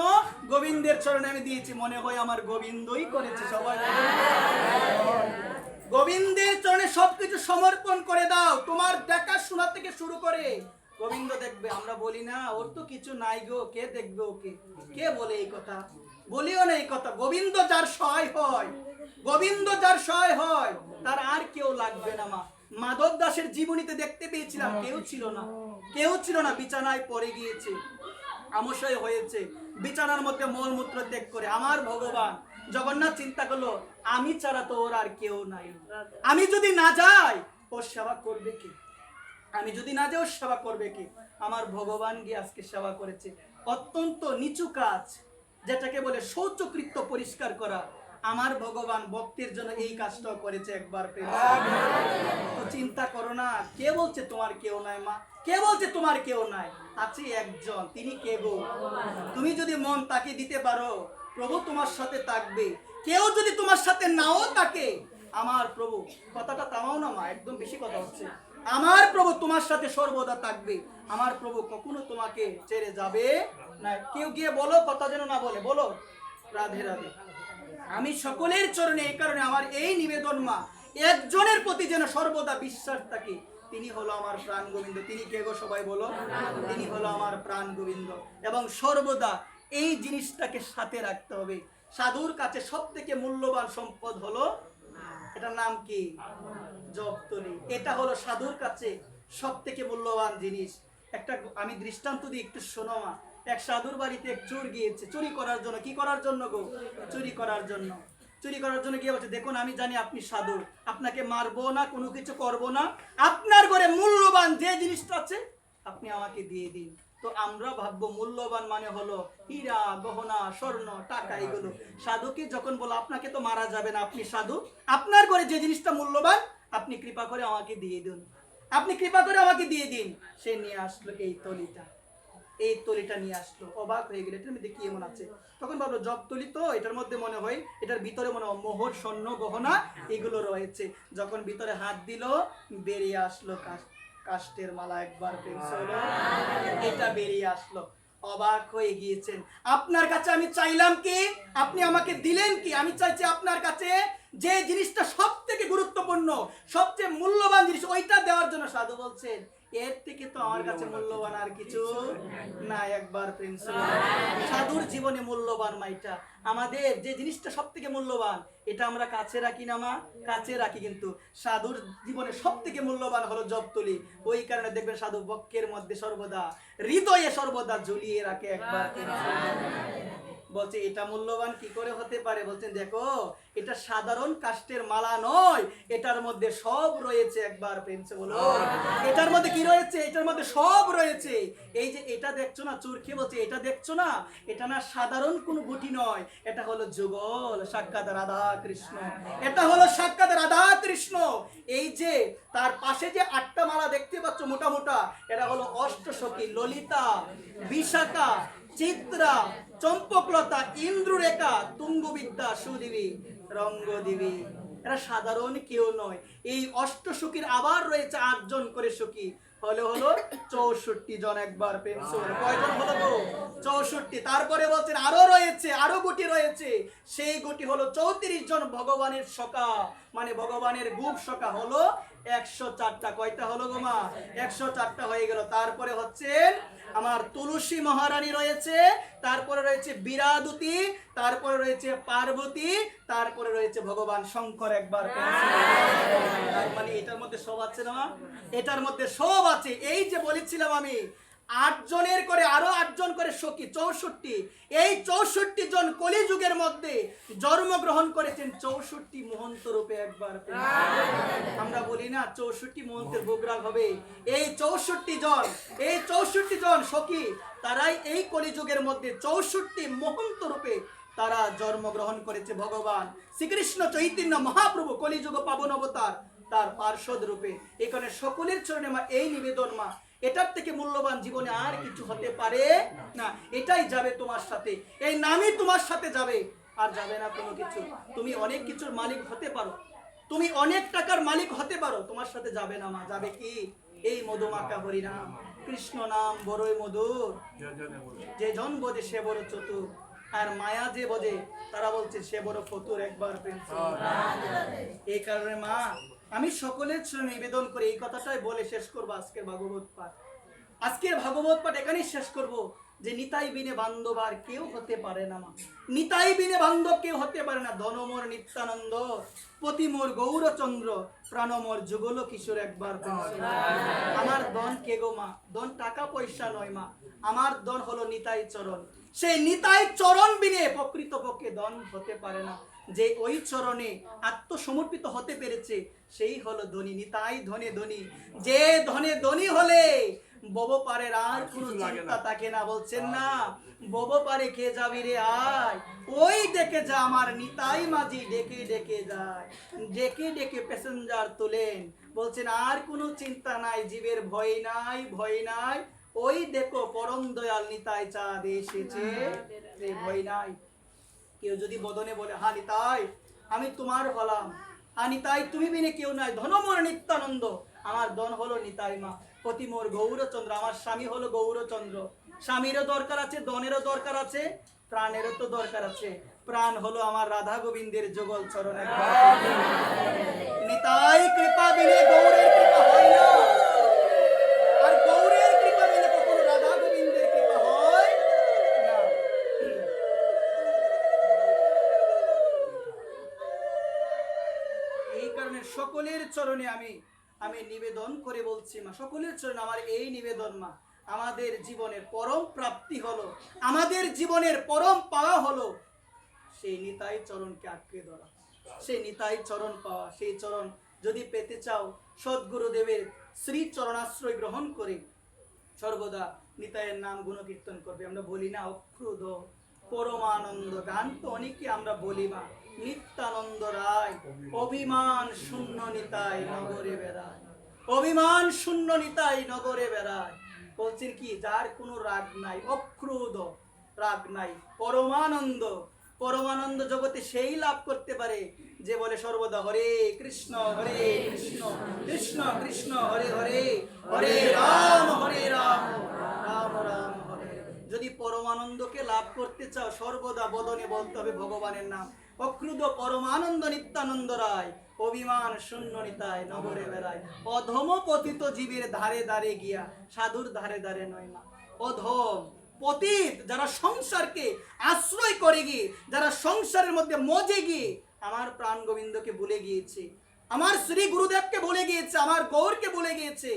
গোবিন্দের চরণে আমি দিয়েছি। মনে হয় আমার গোবিন্দই করেছে। সবাই গোবিন্দের চরণে সবকিছু সমর্পণ করে দাও, তোমার দেখাশোনা থেকে শুরু করে গোবিন্দ দেখবে। আমরা বলি না ওর তো কিছু নাই গো, কে দেখবে ওকে? কে বলে এই কথা? বলিও না এই কথা। গোবিন্দ যার সহায় হয়, গোবিন্দ যার সহায় হয়, তার আর কেউ লাগবে না। মাধব দাসের জীবনীতে দেখতে পেয়েছিলাম কেউ ছিল না, কেউ ছিল না, বিছানায় পড়ে গিয়েছে, আমশয় হয়েছে, বিছানার মধ্যে মলমূত্র ত্যাগ করে। আমার ভগবান জগন্নাথ চিন্তা করলো আমি ছাড়া তো ওর আর কেউ নাই, আমি যদি না যাই ওর সেবা করবে কি? আমি যদি না যাই ওর সেবা করবে কি? আমার ভগবান গিয়ে আজকে সেবা করেছে। অত্যন্ত নিচু কাজ, যেটাকে বলে শৌচকৃত্য পরিষ্কার করা, আমার ভগবান ভক্তের জন্য এই কাজটাও করেছে। একবার তো চিন্তা করো না, কে বলছে তোমার কেউ নাই? মা, কে বলছে তোমার কেউ নাই? আছে একজন, তিনি কে গো? তুমি যদি মন তাকে দিতে পারো, প্রভু তোমার সাথে থাকবে। কেউ যদি তোমার সাথে নাও থাকে, আমার প্রভু, কথাটা থামাও না মা, একদম বেশি কথা হচ্ছে। আমার প্রভু তোমার সাথে সর্বদা থাকবে। আমার প্রভু কখনো তোমাকে ছেড়ে যাবে না। কেউ গিয়ে বলো, কথা যেন না বলে, বলো রাধে রাধে। আমি সকলের চরণে এই কারণে আমার এই নিবেদন মা, একজনের প্রতি যেন সর্বদা বিশ্বাস থাকে, তিনি হলো আমার প্রাণ গোবিন্দ। তিনি কে গো? সবাই বলো, তিনি হলো আমার প্রাণ গোবিন্দ। এবং সর্বদা এই জিনিসটাকে সাথে রাখতে হবে। সাধুর কাছে সব থেকে মূল্যবান সম্পদ হলো, এটার নাম কি? জপতলি। এটা হলো সাধুর কাছে সব থেকে মূল্যবান জিনিস। একটা আমি দৃষ্টান্ত দিই, একটু শোনো মা। এক সাধুর বাড়িতে এক চোর গিয়েছে চুরি করার জন্য। কি করার জন্য গো? চুরি করার জন্য। চুরি করার জন্য গিয়ে বলছে, দেখুন আমি জানি আপনি সাধু, আপনাকে মারবো না, কোনো কিছু করবো না, আপনার ঘরে মূল্যবান যে জিনিসটা আছে আপনি আমাকে দিয়ে দিন। তো আমরা ভাববো মূল্যবান মানে হলো হীরা গহনা স্বর্ণ টাকা এগুলো। সাধুকে যখন বলো আপনাকে তো মারা যাবে না, আপনি সাধু, আপনার ঘরে যে জিনিসটা মূল্যবান আপনি কৃপা করে আমাকে দিয়ে দিন, আপনি কৃপা করে আমাকে দিয়ে দিন। সে নিয়ে আসলো এই তলিটা, এই তলিটা নিয়ে আসলো। অবাক হয়ে গেল, এটার মধ্যে কি এমন আছে? তখন ভাবলো জব তলি তো, এটার মধ্যে মনে হয় এটার ভিতরে মনে হয় মোহর স্বর্ণ গহনা এগুলো রয়েছে। যখন ভিতরে হাত দিল, বেরিয়ে আসলো কাষ্টের মালা। একবার এটা বেরিয়ে আসলো। অবাক হয়ে গিয়েছেন। আপনার কাছে আমি চাইলাম কি, আপনি আমাকে দিলেন কি? আমি চাইছি আপনার কাছে যে জিনিসটা সব থেকে গুরুত্বপূর্ণ, সবচেয়ে মূল্যবান জিনিস, ওইটা দেওয়ার জন্য। সাধু বলছেন এর থেকে তো আমার কাছে মূল্যবান আর কিছু না। একবার প্রেম। সাধুর জীবনে মূল্যবান মাইটা, আমাদের যে জিনিসটা সব থেকে মূল্যবান এটা আমরা কাছে রাখি না মা? কাছে রাখি, কিন্তু সাধুর জীবনে সব থেকে মূল্যবান হলো জপতলি। ওই কারণে দেখবেন সাধু বক্ষের মধ্যে সর্বদা, হৃদয়ে সর্বদা ঝুলিয়ে রাখে। একবার বলছে এটা মূল্যবান কি করে হতে পারে? বলছেন দেখো এটা সাধারণ কাষ্টের মালা নয়, এটার মধ্যে সব রয়েছে। একবার প্রেমসে বলো, এটার মধ্যে কি রয়েছে? এটার মধ্যে সব রয়েছে। এই যে এটা দেখছো না, চোরকে বলছে এটা দেখছো না, এটা না সাধারণ কোনো গুটি নয়, এটা হলো যুগল সাক্ষাৎ রাধা কৃষ্ণ, এটা হলো সাক্ষাৎ রাধা কৃষ্ণ। এই যে তার পাশে যে 8টা মালা দেখতে পাচ্ছ মোটা মোটা, এটা হলো অষ্টসখী, ললিতা, বিশাখা, চিত্রা, চম্পকলতা, ইন্দ্ররেখা, তুঙ্গবিদ্যা, সুদেবী, রঙ্গদেবী। এরা সাধারণ কেউ নয়। এই অষ্টসখীর আবার রয়েছে 8 জন করে সখী, হলো 64 জন। একবার প্রেম। কয়জন হলো গো? 64। তারপরে বলছেন আরো রয়েছে, আরো গুটি রয়েছে, সেই গুটি হলো 34 জন ভগবানের সখা, মানে ভগবানের গুপ সখা হলো 104টা। কয়টা হলো গো মা? 104টা হয়ে গেল। তারপরে হচ্ছে আমার তুলসী মহারানী রয়েছে, তারপরে রয়েছে বিরাদুতি, তারপরে রয়েছে পার্বতী, তারপরে রয়েছে ভগবান শঙ্কর। একবার তার মানে এটার মধ্যে সব আছে না মা? এটার মধ্যে সব আছে। এই যে বলেছিলাম আমি 8 জনের করে আরো 8 জন করে সখী, 64। এই 64 জন কলিযুগের মধ্যে জন্মগ্রহণ করেছেন 64 মহন্ত রূপে। একবার আমরা বলি না 64 মহন্তের ভোগরাগ হবে। এই 64 জন সখী, তারাই এই কলিযুগের মধ্যে 64 মহন্ত রূপে তারা জন্মগ্রহণ করেছে। ভগবান শ্রীকৃষ্ণ চৈতন্য মহাপ্রভু কলিযুগ পাবন অবতার, তার পার্শ্বদ রূপে। এখানে সকলের চরণে মা এই নিবেদন মা, এটার থেকে মূল্যবান জীবনে আর কিছু হতে পারে না। এটাই যাবে তোমার সাথে, এই নামই তোমার সাথে যাবে, আর যাবে না কোনো কিছু। তুমি অনেক কিছুর মালিক হতে পারো, তুমি অনেক টাকার মালিক হতে পারো, তোমার সাথে যাবে না মা। যাবে কি? এই মধুমাখা হরিনাম, কৃষ্ণ নাম বড়ই মধুর, যে জন বোঝে সে বড় চতুর, আর মায়া যে বোঝে তারা বলছে সে বড় ফতুর। একবার এই কারণে মা আমি সকলের জন্য নিবেদন করে এই কথাটাই বলে শেষ করবো আজকের ভাগবত পাঠ। আজকের ভাগবত পাঠ এখানেই শেষ করব যে নিতাই বিনে বান্ধব আর কেউ হতে পারে না মা। নিতাই বিনে বান্ধব কেউ হতে পারে না। ধনমোর নিত্যানন্দ, পতিমোর গৌরচন্দ্র, প্রাণমোর যুগল কিশোর। একবার আমার ধন কে গো মা? ধন টাকা পয়সা নয় মা, আমার ধন হলো নিতাই চরণ। সেই নিতাই চরণ বিনে প্রকৃতপক্ষে ধন হতে পারে না। যে ওই চরণে আত্মসমর্পিত হতে পেরেছে সেই হলো ধনী। নিতাই ধনে ধনী, যে ধনে ধনী হলে বব পারের আর কোনো চিন্তা থাকে না। বলছেন না বব পারে কে যাবি রে আয়, ওই ডেকে যা আমার নিতাই মাঝি ডেকে ডেকে যায়, ডেকে ডেকে প্যাসেঞ্জার তোলেন। বলছেন আর কোনো চিন্তা নাই, জীবের ভয় নাই, ভয় নাই, ওই দেখো পরম দয়াল নিতাই চাঁদ এসেছে, ভয় নাই। কেউ যদি বদনে বলে হা নিতাই আমি তোমার হলাম, হা নিতাই তুমি বিনে কেউ নাই, ধনমোর নিত্যানন্দ, আমার ধন হলো নিতাই মা, পতি মোর গৌরচন্দ্র, আমার স্বামী হলো গৌরচন্দ্র। স্বামীরও দরকার আছে, ধনেরও দরকার আছে, প্রাণেরও তো দরকার আছে। প্রাণ হলো আমার রাধা গোবিন্দের যুগল চরণ। নিতাই কৃপা বিনে গৌরের কৃপা হয় না, আর গৌরের কৃপা বিনে কখনো রাধা গোবিন্দের কৃপা হয় না। এই কারণে সকলের চরণে আমি নিবেদন করে বলছি মা, সকলের চরণে আমার এই নিবেদন মা, আমাদের জীবনের পরম প্রাপ্তি হলো, আমাদের জীবনের পরম পাওয়া হলো সেই নিতাই চরণকে আঁকড়ে ধরা, সেই নিতাই চরণ পাওয়া। সেই চরণ যদি পেতে চাও সদ্গুরুদেবের শ্রী চরণাশ্রয় গ্রহণ করে সর্বদা নিতাইয়ের নাম গুণকীর্তন করবে। আমরা বলি না অক্ষুদ পরমানন্দ, গান তো অনেকে আমরা বলি মা, নিত্যানন্দ রায় অভিমান শূন্য নিতাই নগরে বেড়ায়, অভিমান শূন্য নিতাই নগরে বেড়ায়। বলছেন কি যার কোনো রাগ নাই, অক্রোধ রাগ নাই, পরমানন্দ, পরমানন্দ জগতে সেই লাভ করতে পারে যে বলে সর্বদা হরে কৃষ্ণ কৃষ্ণ কৃষ্ণ হরে হরে, হরে রাম রাম রাম হরে। যদি পরমানন্দকে লাভ করতে চাও সর্বদা বদনে বলতে হবে ভগবানের নাম। অক্রুদ্ধ পরমানন্দ নিত্যানন্দ রায় অভিমান শূন্য নিতাই নগরে বেড়ায়, অধম পতিত জীবের ধারে ধারে গিয়া, সাধুর ধারে ধারে নয় না। অধম পতিত যারা সংসারকে আশ্রয় করে গিয়ে, যারা সংসারের মধ্যে মজে গিয়ে আমার প্রাণ গোবিন্দকে ভুলে গিয়েছে, আমার শ্রী গুরুদেবকে ভুলে গিয়েছে, আমার গৌরকে ভুলে গিয়েছে,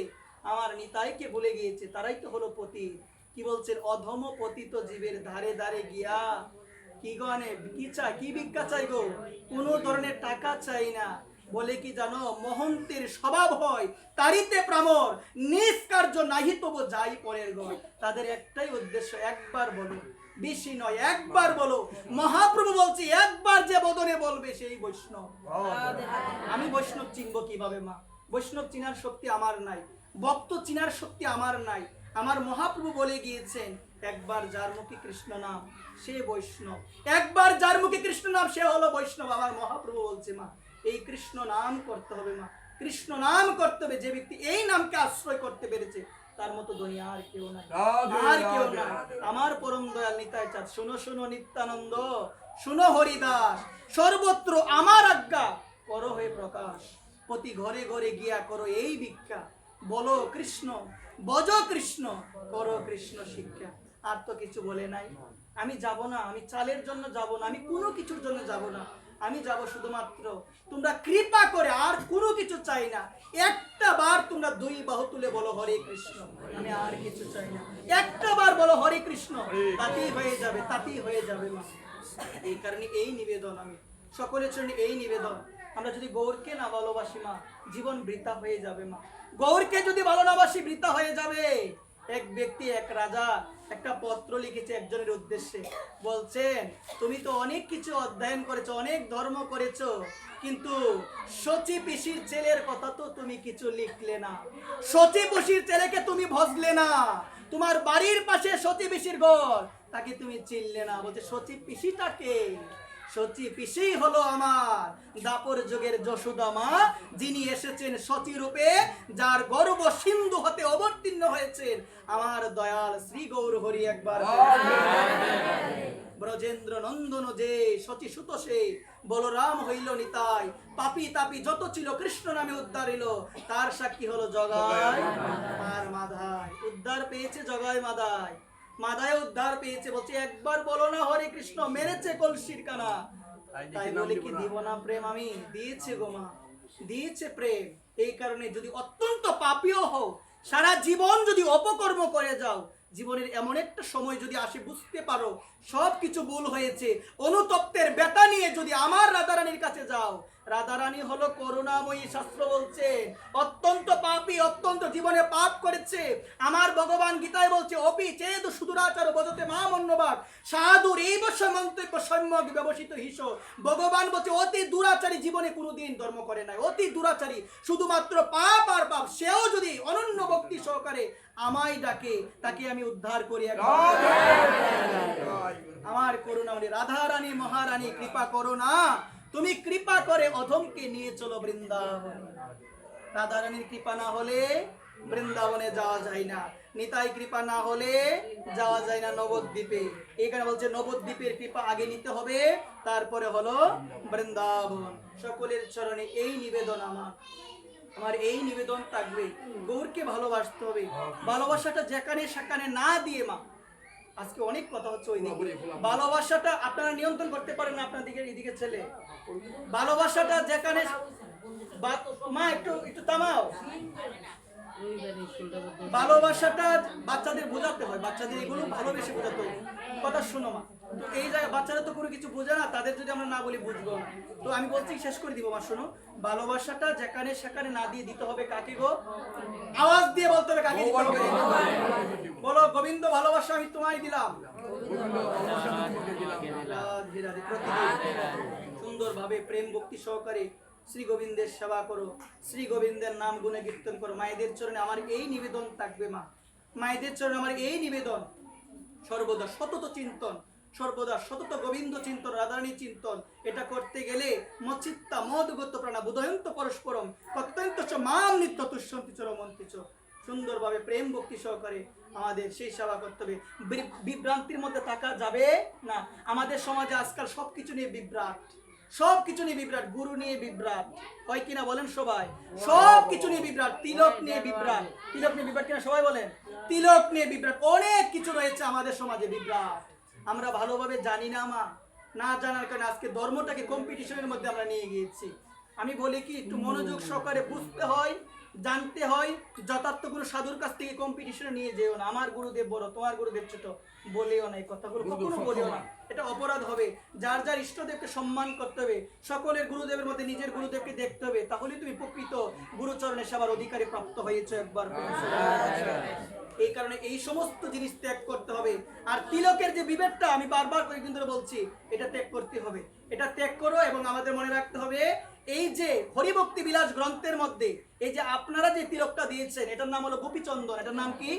আমার নিতাইকে ভুলে গিয়েছে, তারাই তো হলো পতিত। কি বলছেন? অধম পতিত জীবের ধারে ধারে গিয়া, কি গনে কি চাই, কি ভিক্ষা চাই গো? কোনো ধরনের টাকা চাই না। বলে কি জানো, মহন্তের স্বভাব হয় তারিতে প্রামর, নিষ্কার্য নাহি তবু যাই পরের গণ। তাদের একটাই উদ্দেশ্য, একবার বলো, বেশি নয়, একবার বলো। মহাপ্রভু বলছি একবার যে বদনে বলবে সেই বৈষ্ণব। আমি বৈষ্ণব চিনবো কিভাবে মা? বৈষ্ণব চিনার শক্তি আমার নাই, ভক্ত চিনার শক্তি আমার নাই। আমার মহাপ্রভু বলে গিয়েছেন একবার যার মুখে কৃষ্ণ নাম সে বৈষ্ণব, একবার যার মুখে কৃষ্ণ নাম সে হলো বৈষ্ণব। আমার মহাপ্রভু বলছে মা এই কৃষ্ণ নাম করতে হবে মা, কৃষ্ণ নাম করতে হবে। যে ব্যক্তি এই নামকে আশ্রয় করতে পেরেছে তার মতো দুনিয়া আর কেউ নাই, আর কেউ নাই। আমার পরম দয়াল নিতাই চাঁদ, শুনো শুনো নিত্যানন্দ, শুনো হরিদাস, সর্বত্র আমার আজ্ঞা করো হয়ে প্রকাশ। প্রতি ঘরে ঘরে গিয়া করো এই ভিক্ষা, বলো কৃষ্ণ বজ কৃষ্ণ, করো কৃষ্ণ শিক্ষা। আর তো কিছু বলে নাই। আমি যাব না, আমি চালের জন্য যাব না, আমি কোনো কিছুর জন্য যাব না, আমি যাব শুধুমাত্র তোমরা কৃপা করে, আর কোনো কিছু চাই না। একটা বার তোমরা দুই বাহু তুলে বলো হরে কৃষ্ণ, আমি আর কিছু চাই না। একটা বার বলো হরে কৃষ্ণ, তাতেই হয়ে যাবে, তাতেই হয়ে যাবে মা। এই কারণে এই নিবেদন, আমি সকলের জন্য এই নিবেদন, আমরা যদি গৌরকে না ভালোবাসি মা, জীবন বৃথা হয়ে যাবে মা। গৌরকে যদি ভালো না বাসি, বৃথা হয়ে যাবে। এক ব্যক্তি, এক রাজা একটা পত্র লিখেছে একজনের উদ্দেশ্যে, বলছেন তুমি তো অনেক কিছু অধ্যয়ন করেছো, অনেক ধর্ম করেছো, কিন্তু সচি পিসির ছেলের কথা তো তুমি কিছু লিখলে না। সচি পিসির ছেলেকে তুমি ভজলে না। তোমার বাড়ির পাশে সচি পিসির ঘর, তাকে তুমি চিনলে না। বলছে সচি পিসিটাকে? সচি পিসি হলো আমার দাপর যুগের যশোদা মা, যিনি এসেছেন সচি রূপে, যার গর্ব সিন্ধু হতে অবতীর্ণ হয়েছেন আমার দয়াল শ্রী গৌর হরি। একবার ব্রজেন্দ্র নন্দন যে সচি সুত সে, বলরাম হইল নিতাই, পাপি তাপি যত ছিল কৃষ্ণ নামে উদ্ধার এলো, তার সাক্ষী হলো জগাই আর মাধাই। উদ্ধার পেয়েছে জগাই মাধাই, মাদায় উদ্ধার পেয়েছে। বলছে একবার বলো না হরে কৃষ্ণ, মেরেছে কলসির কানা। তাই বলে কি দিব না প্রেম? আমি দিয়েছে গো মা, দিয়েছে প্রেম। এই কারণে যদি অত্যন্ত পাপীও হও, সারা জীবন যদি অপকর্ম করে যাও, জীবনের এমন একটা সময় যদি আসে বুঝতে পারো সবকিছু ভুল হয়েছে, অনুতপ্তের ব্যথা নিয়ে যদি আমার রাধারানীর কাছে যাও, রাধারানী হলো করুণাময়ী। শাস্ত্র বলছে অত্যন্ত পাপী, অত্যন্ত জীবনে পাপ করেছে। আমার ভগবান গীতায় বলছে অপি চেদ সুদুরাচার বজতে মা মন্যবাদ সাধুর এই বর্ষা মন্তব্য সম্যক ব্যবসিত হিস। ভগবান বলছে অতি দুরাচারী জীবনে কোনোদিন ধর্ম করে নাই, অতি দুরাচারী, শুধুমাত্র পাপ আর পাপ। সেও যদি অনন্য ভক্তি সহকারে আমায় ডাকে, তাকে আমি উদ্ধার করি। আমার করুণাময়ী রাধারানী মহারানী কৃপা করো না, তুমি কৃপা করে অধমকে নিয়ে চলো বৃন্দাবন। রাধারানীর কৃপা না হলে বৃন্দাবনে যাওয়া যায় না, নিতাই কৃপা না হলে যাওয়া যায় না নবদ্বীপে। এখানে বলছে নবদ্বীপের কৃপা আগে নিতে হবে, তারপরে হলো বৃন্দাবন। সকলের চরণে এই নিবেদন, আমার এই নিবেদন থাকবে, গৌরকে ভালোবাসতে হবে। ভালোবাসাটা যেখানে সেখানে না দিয়ে মা, আজকে অনেক কথা হচ্ছে ওই দিকে, ভালোবাসাটা আপনারা নিয়ন্ত্রণ করতে পারেন না। আপনাদের এদিকে ছেলে ভালোবাসাটা যেখানে, মা একটু একটু থামাও। ভালোবাসাটা বাচ্চাদের বোঝাতে হয়, বাচ্চাদের এগুলো ভালোবেসে বোঝাতে হয়। কথা শোনো মা, তো এই জায়গায় বাচ্চারা তো কোনো কিছু বোঝে না, তাদের যদি আমরা না বলি বুঝবো না। তো আমি বলছি শেষ করে দিব মা, শোনো। ভালোবাসাটা যেখানে সেখানে না দিয়ে দিতে হবে কাকে গো? আওয়াজ দিয়ে বলতে হবে কাকে দিতে হবে? বলো গোবিন্দ ভালোবাসা আমি তোমায় দিলাম। সুন্দরভাবে প্রেম ভক্তি সহকারে শ্রী গোবিন্দের সেবা করো, শ্রী গোবিন্দের নাম গুণে কীর্তন করো। মায়েদের চরণে আমার এই নিবেদন থাকবে মা, মায়েদের চরণে আমার এই নিবেদন, সর্বদা সতত চিন্তন, সর্বদা সতত গোবিন্দ চিন্তন, রাধারানী চিন্তন। এটা করতে গেলে মচিত্তা মদগত প্রাণা বুধয়ন্ত পরস্পরম কত্যন্ত চ মাম নিত্য তুষ্যন্তি চ রমন্তি চ। সুন্দরভাবে প্রেম ভক্তি সহকারে আমাদের সেই সেবা করতে হবে। বিভ্রান্তির মধ্যে থাকা যাবে না। আমাদের সমাজে আজকাল সবকিছু নিয়ে বিভ্রাট, সবকিছু নিয়ে বিভ্রাট, গুরু নিয়ে বিভ্রাট, হয় কিনা বলেন সবাই? সবকিছু নিয়ে বিভ্রাট, তিলক নিয়ে বিভ্রাট, তিলক নিয়ে বিভ্রাট কিনা সবাই বলেন? তিলক নিয়ে বিভ্রাট, অনেক কিছু রয়েছে আমাদের সমাজে বিভ্রাট। আমরা ভালোভাবে জানি না মা, না জানার কারণে আজকে ধর্মটাকে কম্পিটিশনের মধ্যে আমরা নিয়ে গিয়েছি। আমি বলি কি একটু মনোযোগ সহকারে বুঝতে হয়, জানতে হয়। যথার্থ কোনো সাধুর কাছ থেকে কম্পিটিশনে নিয়ে যেও না। আমার গুরুদেব বড়, তোমার গুরুদেব ছোট বলেও না, এই কথাগুলো কখনো বলেও না, এটা অপরাধ হবে। যার যার ইষ্টদেবকে সম্মান করতে হবে, সকলের গুরুদেবের মধ্যে নিজের গুরুদেবকে দেখতে হবে, তাহলে তুমি প্রকৃত গুরুচরণে সেবার অধিকারী প্রাপ্ত হয়েছে একবার। এই কারণে এই সমস্ত জিনিস ত্যাগ করতে হবে। আর তিলকের যে বিভেদটা আমি বারবার করে কিন্তু বলছি, এটা ত্যাগ করতে হবে, এটা ত্যাগ করো। এবং আমাদের মনে রাখতে হবে এই যে হরিভক্তি বিলাস গ্রন্থের মধ্যে এই যে আপনারা যে তিলকটা দিয়েছেন, এটার নাম হলো গোপীচন্দন। এটার নাম কি?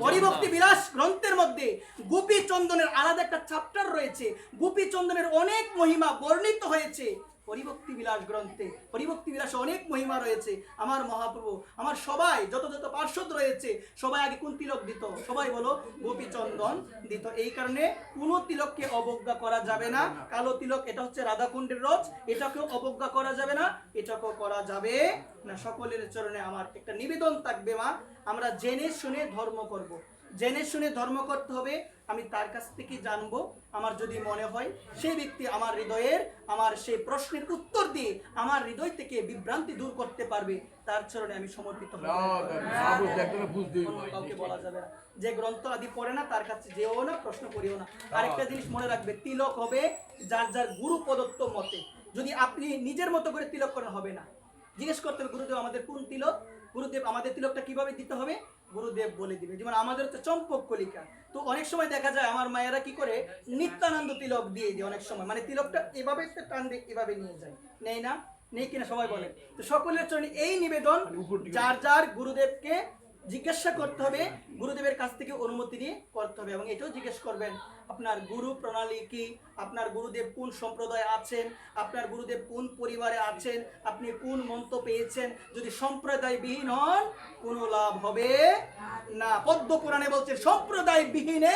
হরিভক্তি বিলাস গ্রন্থের মধ্যে গোপীচন্দনের আলাদা একটা চ্যাপ্টার রয়েছে। গোপীচন্দনের অনেক মহিমা বর্ণিত হয়েছে। হরিভক্তি বিলাস গ্রন্থে। হরিভক্তি বিলাসে অনেক মহিমা রয়েছে। আমার মহাপ্রভু, আমার সবাই যত যত পার্শ্বদ রয়েছে সবাই আগে কোন তিলক দিত? সবাই বলো গোপীচন্দন দিত। এই কারণে কোনো তিলককে অবজ্ঞা করা যাবে না। কালো তিলক এটা হচ্ছে রাধাকুণ্ডের রজ, এটাকেও অবজ্ঞা করা যাবে না, এটাকেও করা যাবে না। সকলের চরণে আমার একটা নিবেদন থাকবে, মা আমরা জেনে শুনে ধর্ম করব, জেনে শুনে ধর্ম করতে হবে। আমি তার কাছ থেকে জানবো, আমার যদি মনে হয় সেই ব্যক্তি আমার হৃদয়ের আমার সেই প্রশ্নের উত্তর দিয়ে আমার হৃদয় থেকে বিভ্রান্তি দূর করতে পারবে, তার চরণে আমি সমর্পিত হব। অন্য কাউকে বলা যাবে না। যে গ্রন্থ আদি পড়ে না তার কাছে যেও না, প্রশ্ন করিও না। আরেকটা জিনিস মনে রাখবে, তিলক হবে যার যার গুরু প্রদত্ত মতে। যদি আপনি নিজের মতো করে তিলক করেন হবে না, জিজ্ঞেস করতে হবে গুরুদেব আমাদের কোন তিলক, গুরুদেব আমাদের তিলকটা কিভাবে দিতে হবে, গুরুদেব বলে দিবে। যেমন আমাদের হচ্ছে চম্পক কলিকা, তো অনেক সময় দেখা যায় আমার মায়েরা কি করে নিত্যানন্দ তিলক দিয়ে দেয় অনেক সময়, মানে তিলকটা এভাবে একটা টান দিয়ে এভাবে নিয়ে যায়, নেই না, নেই কিনা সবাই বলে। তো সকলের জন্য এই নিবেদন, যার যার গুরুদেবকে জিজ্ঞাসা করতে হবে, গুরুদেবের কাছ থেকে অনুমতি নিয়ে করতে হবে। এবং এটাও জিজ্ঞেস করবেন আপনার গুরু প্রণালী কি, আপনার গুরুদেব কোন সম্প্রদায়ে আছেন, আপনার গুরুদেব কোন পরিবারে আছেন, আপনি কোন মন্ত্র পেয়েছেন। যদি সম্প্রদায় বিহীন হন কোনো লাভ হবে না। পদ্ম পুরাণে বলছে সম্প্রদায় বিহীনে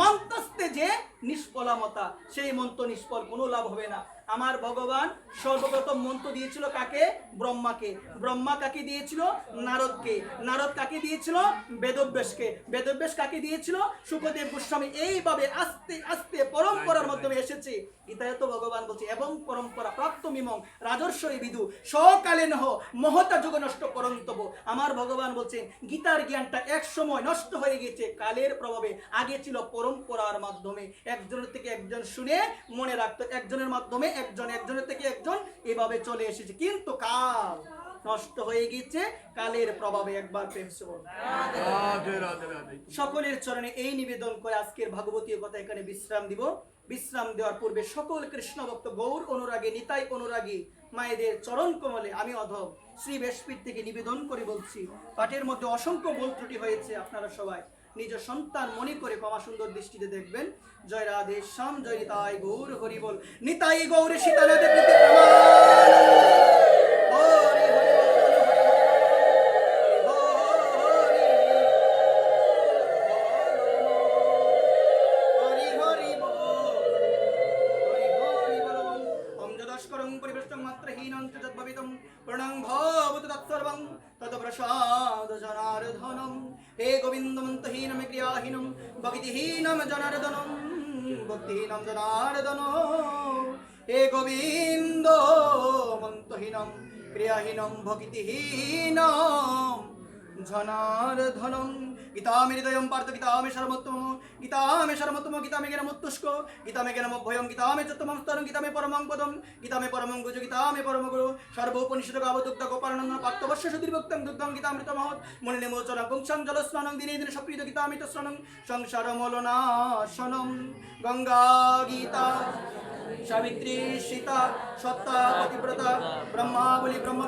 মন্ত্রস্তে যে নিষ্ফলামতা, সেই মন্ত্র নিষ্ফল, কোনো লাভ হবে না। আমার ভগবান সর্বপ্রথম মন্ত্র দিয়েছিল কাকে? ব্রহ্মাকে। ব্রহ্মা কাকে দিয়েছিল? নারদকে। নারদ কাকে দিয়েছিল? বেদব্যাসকে। বেদব্যাস কাকে দিয়েছিল? শুকদেব গোস্বামী। এইভাবে আস্তে আস্তে পরম্পরার মাধ্যমে এসেছে। গীতায় তো ভগবান বলছে এবং পরম্পরা প্রাপ্ত মিমং রাজর্ষই বিদু সকালে নহ মহতা যুগ নষ্ট পরন্তব। আমার ভগবান বলছেন গীতার জ্ঞানটা এক সময় নষ্ট হয়ে গেছে কালের প্রভাবে, আগে ছিল পরম্পরার মাধ্যমে, একজনের থেকে একজন শুনে মনে রাখতো, একজনের মাধ্যমে একজন, একজনের থেকে একজন, এভাবে চলে এসেছে। কিন্তু কাল নষ্ট হয়ে গেছে কালের প্রভাবে। একবার প্রেম সে বল। সকলের চরণে এই নিবেদন করে আজকের ভাগবতীয় কথা এখানে বিশ্রাম দিব। বিশ্রাম দেওয়ার পূর্বে সকল কৃষ্ণ ভক্ত গৌর অনুরাগী, নিতাই অনুরাগী মায়েদের চরণ কমলে আমি অধম শ্রী বেশপীঠ থেকে নিবেদন করে বলছি, পাঠের মধ্যে অসংখ্য ভুল ত্রুটি হয়েছে, আপনারা সবাই নিজ সন্তান মনে করে ক্ষমা সুন্দর দৃষ্টিতে দেখবেন। জয় রাধে শ্যাম, জয় নিতাই গৌর হরি বল। নিতাই গৌর সীতানাথে প্রীতি প্রমাণ। হরি হরি हे गोविंद मंत्रहीनम क्रियाहीनम भक्तिहीनम जनार्दनम भक्तिहीनम जनार्दन। हे गोविंद मंत्रहीनम क्रियाहीनम भक्तिहीनम जनार्दनम। गीतामे हृदयं पार्थ गीतामे शरमोत्तम गीतामे शरमोत्तम गीतामे ज्ञानमुत्तुष्क गीतामे ज्ञानमभयं गीतामे चत्तमं स्तरं गीतामे परमं पदं गीतामे परमं गुजु गीतामे परमं गुरु सर्वोपनिषद गावदुग्ध गोपालनं पार्थवर्ष सुदीर्भक्तं दुग्धं गीतामृतमहत् मुनिनिमोचनं पुंसां जलस्नानं दिने दिने सप्रीत गीतामृतस्नानं संसारमलनाशनं। गंगा गीता सावित्री सीता सत्ता पतिव्रता ब्रह्मावली ब्रह्म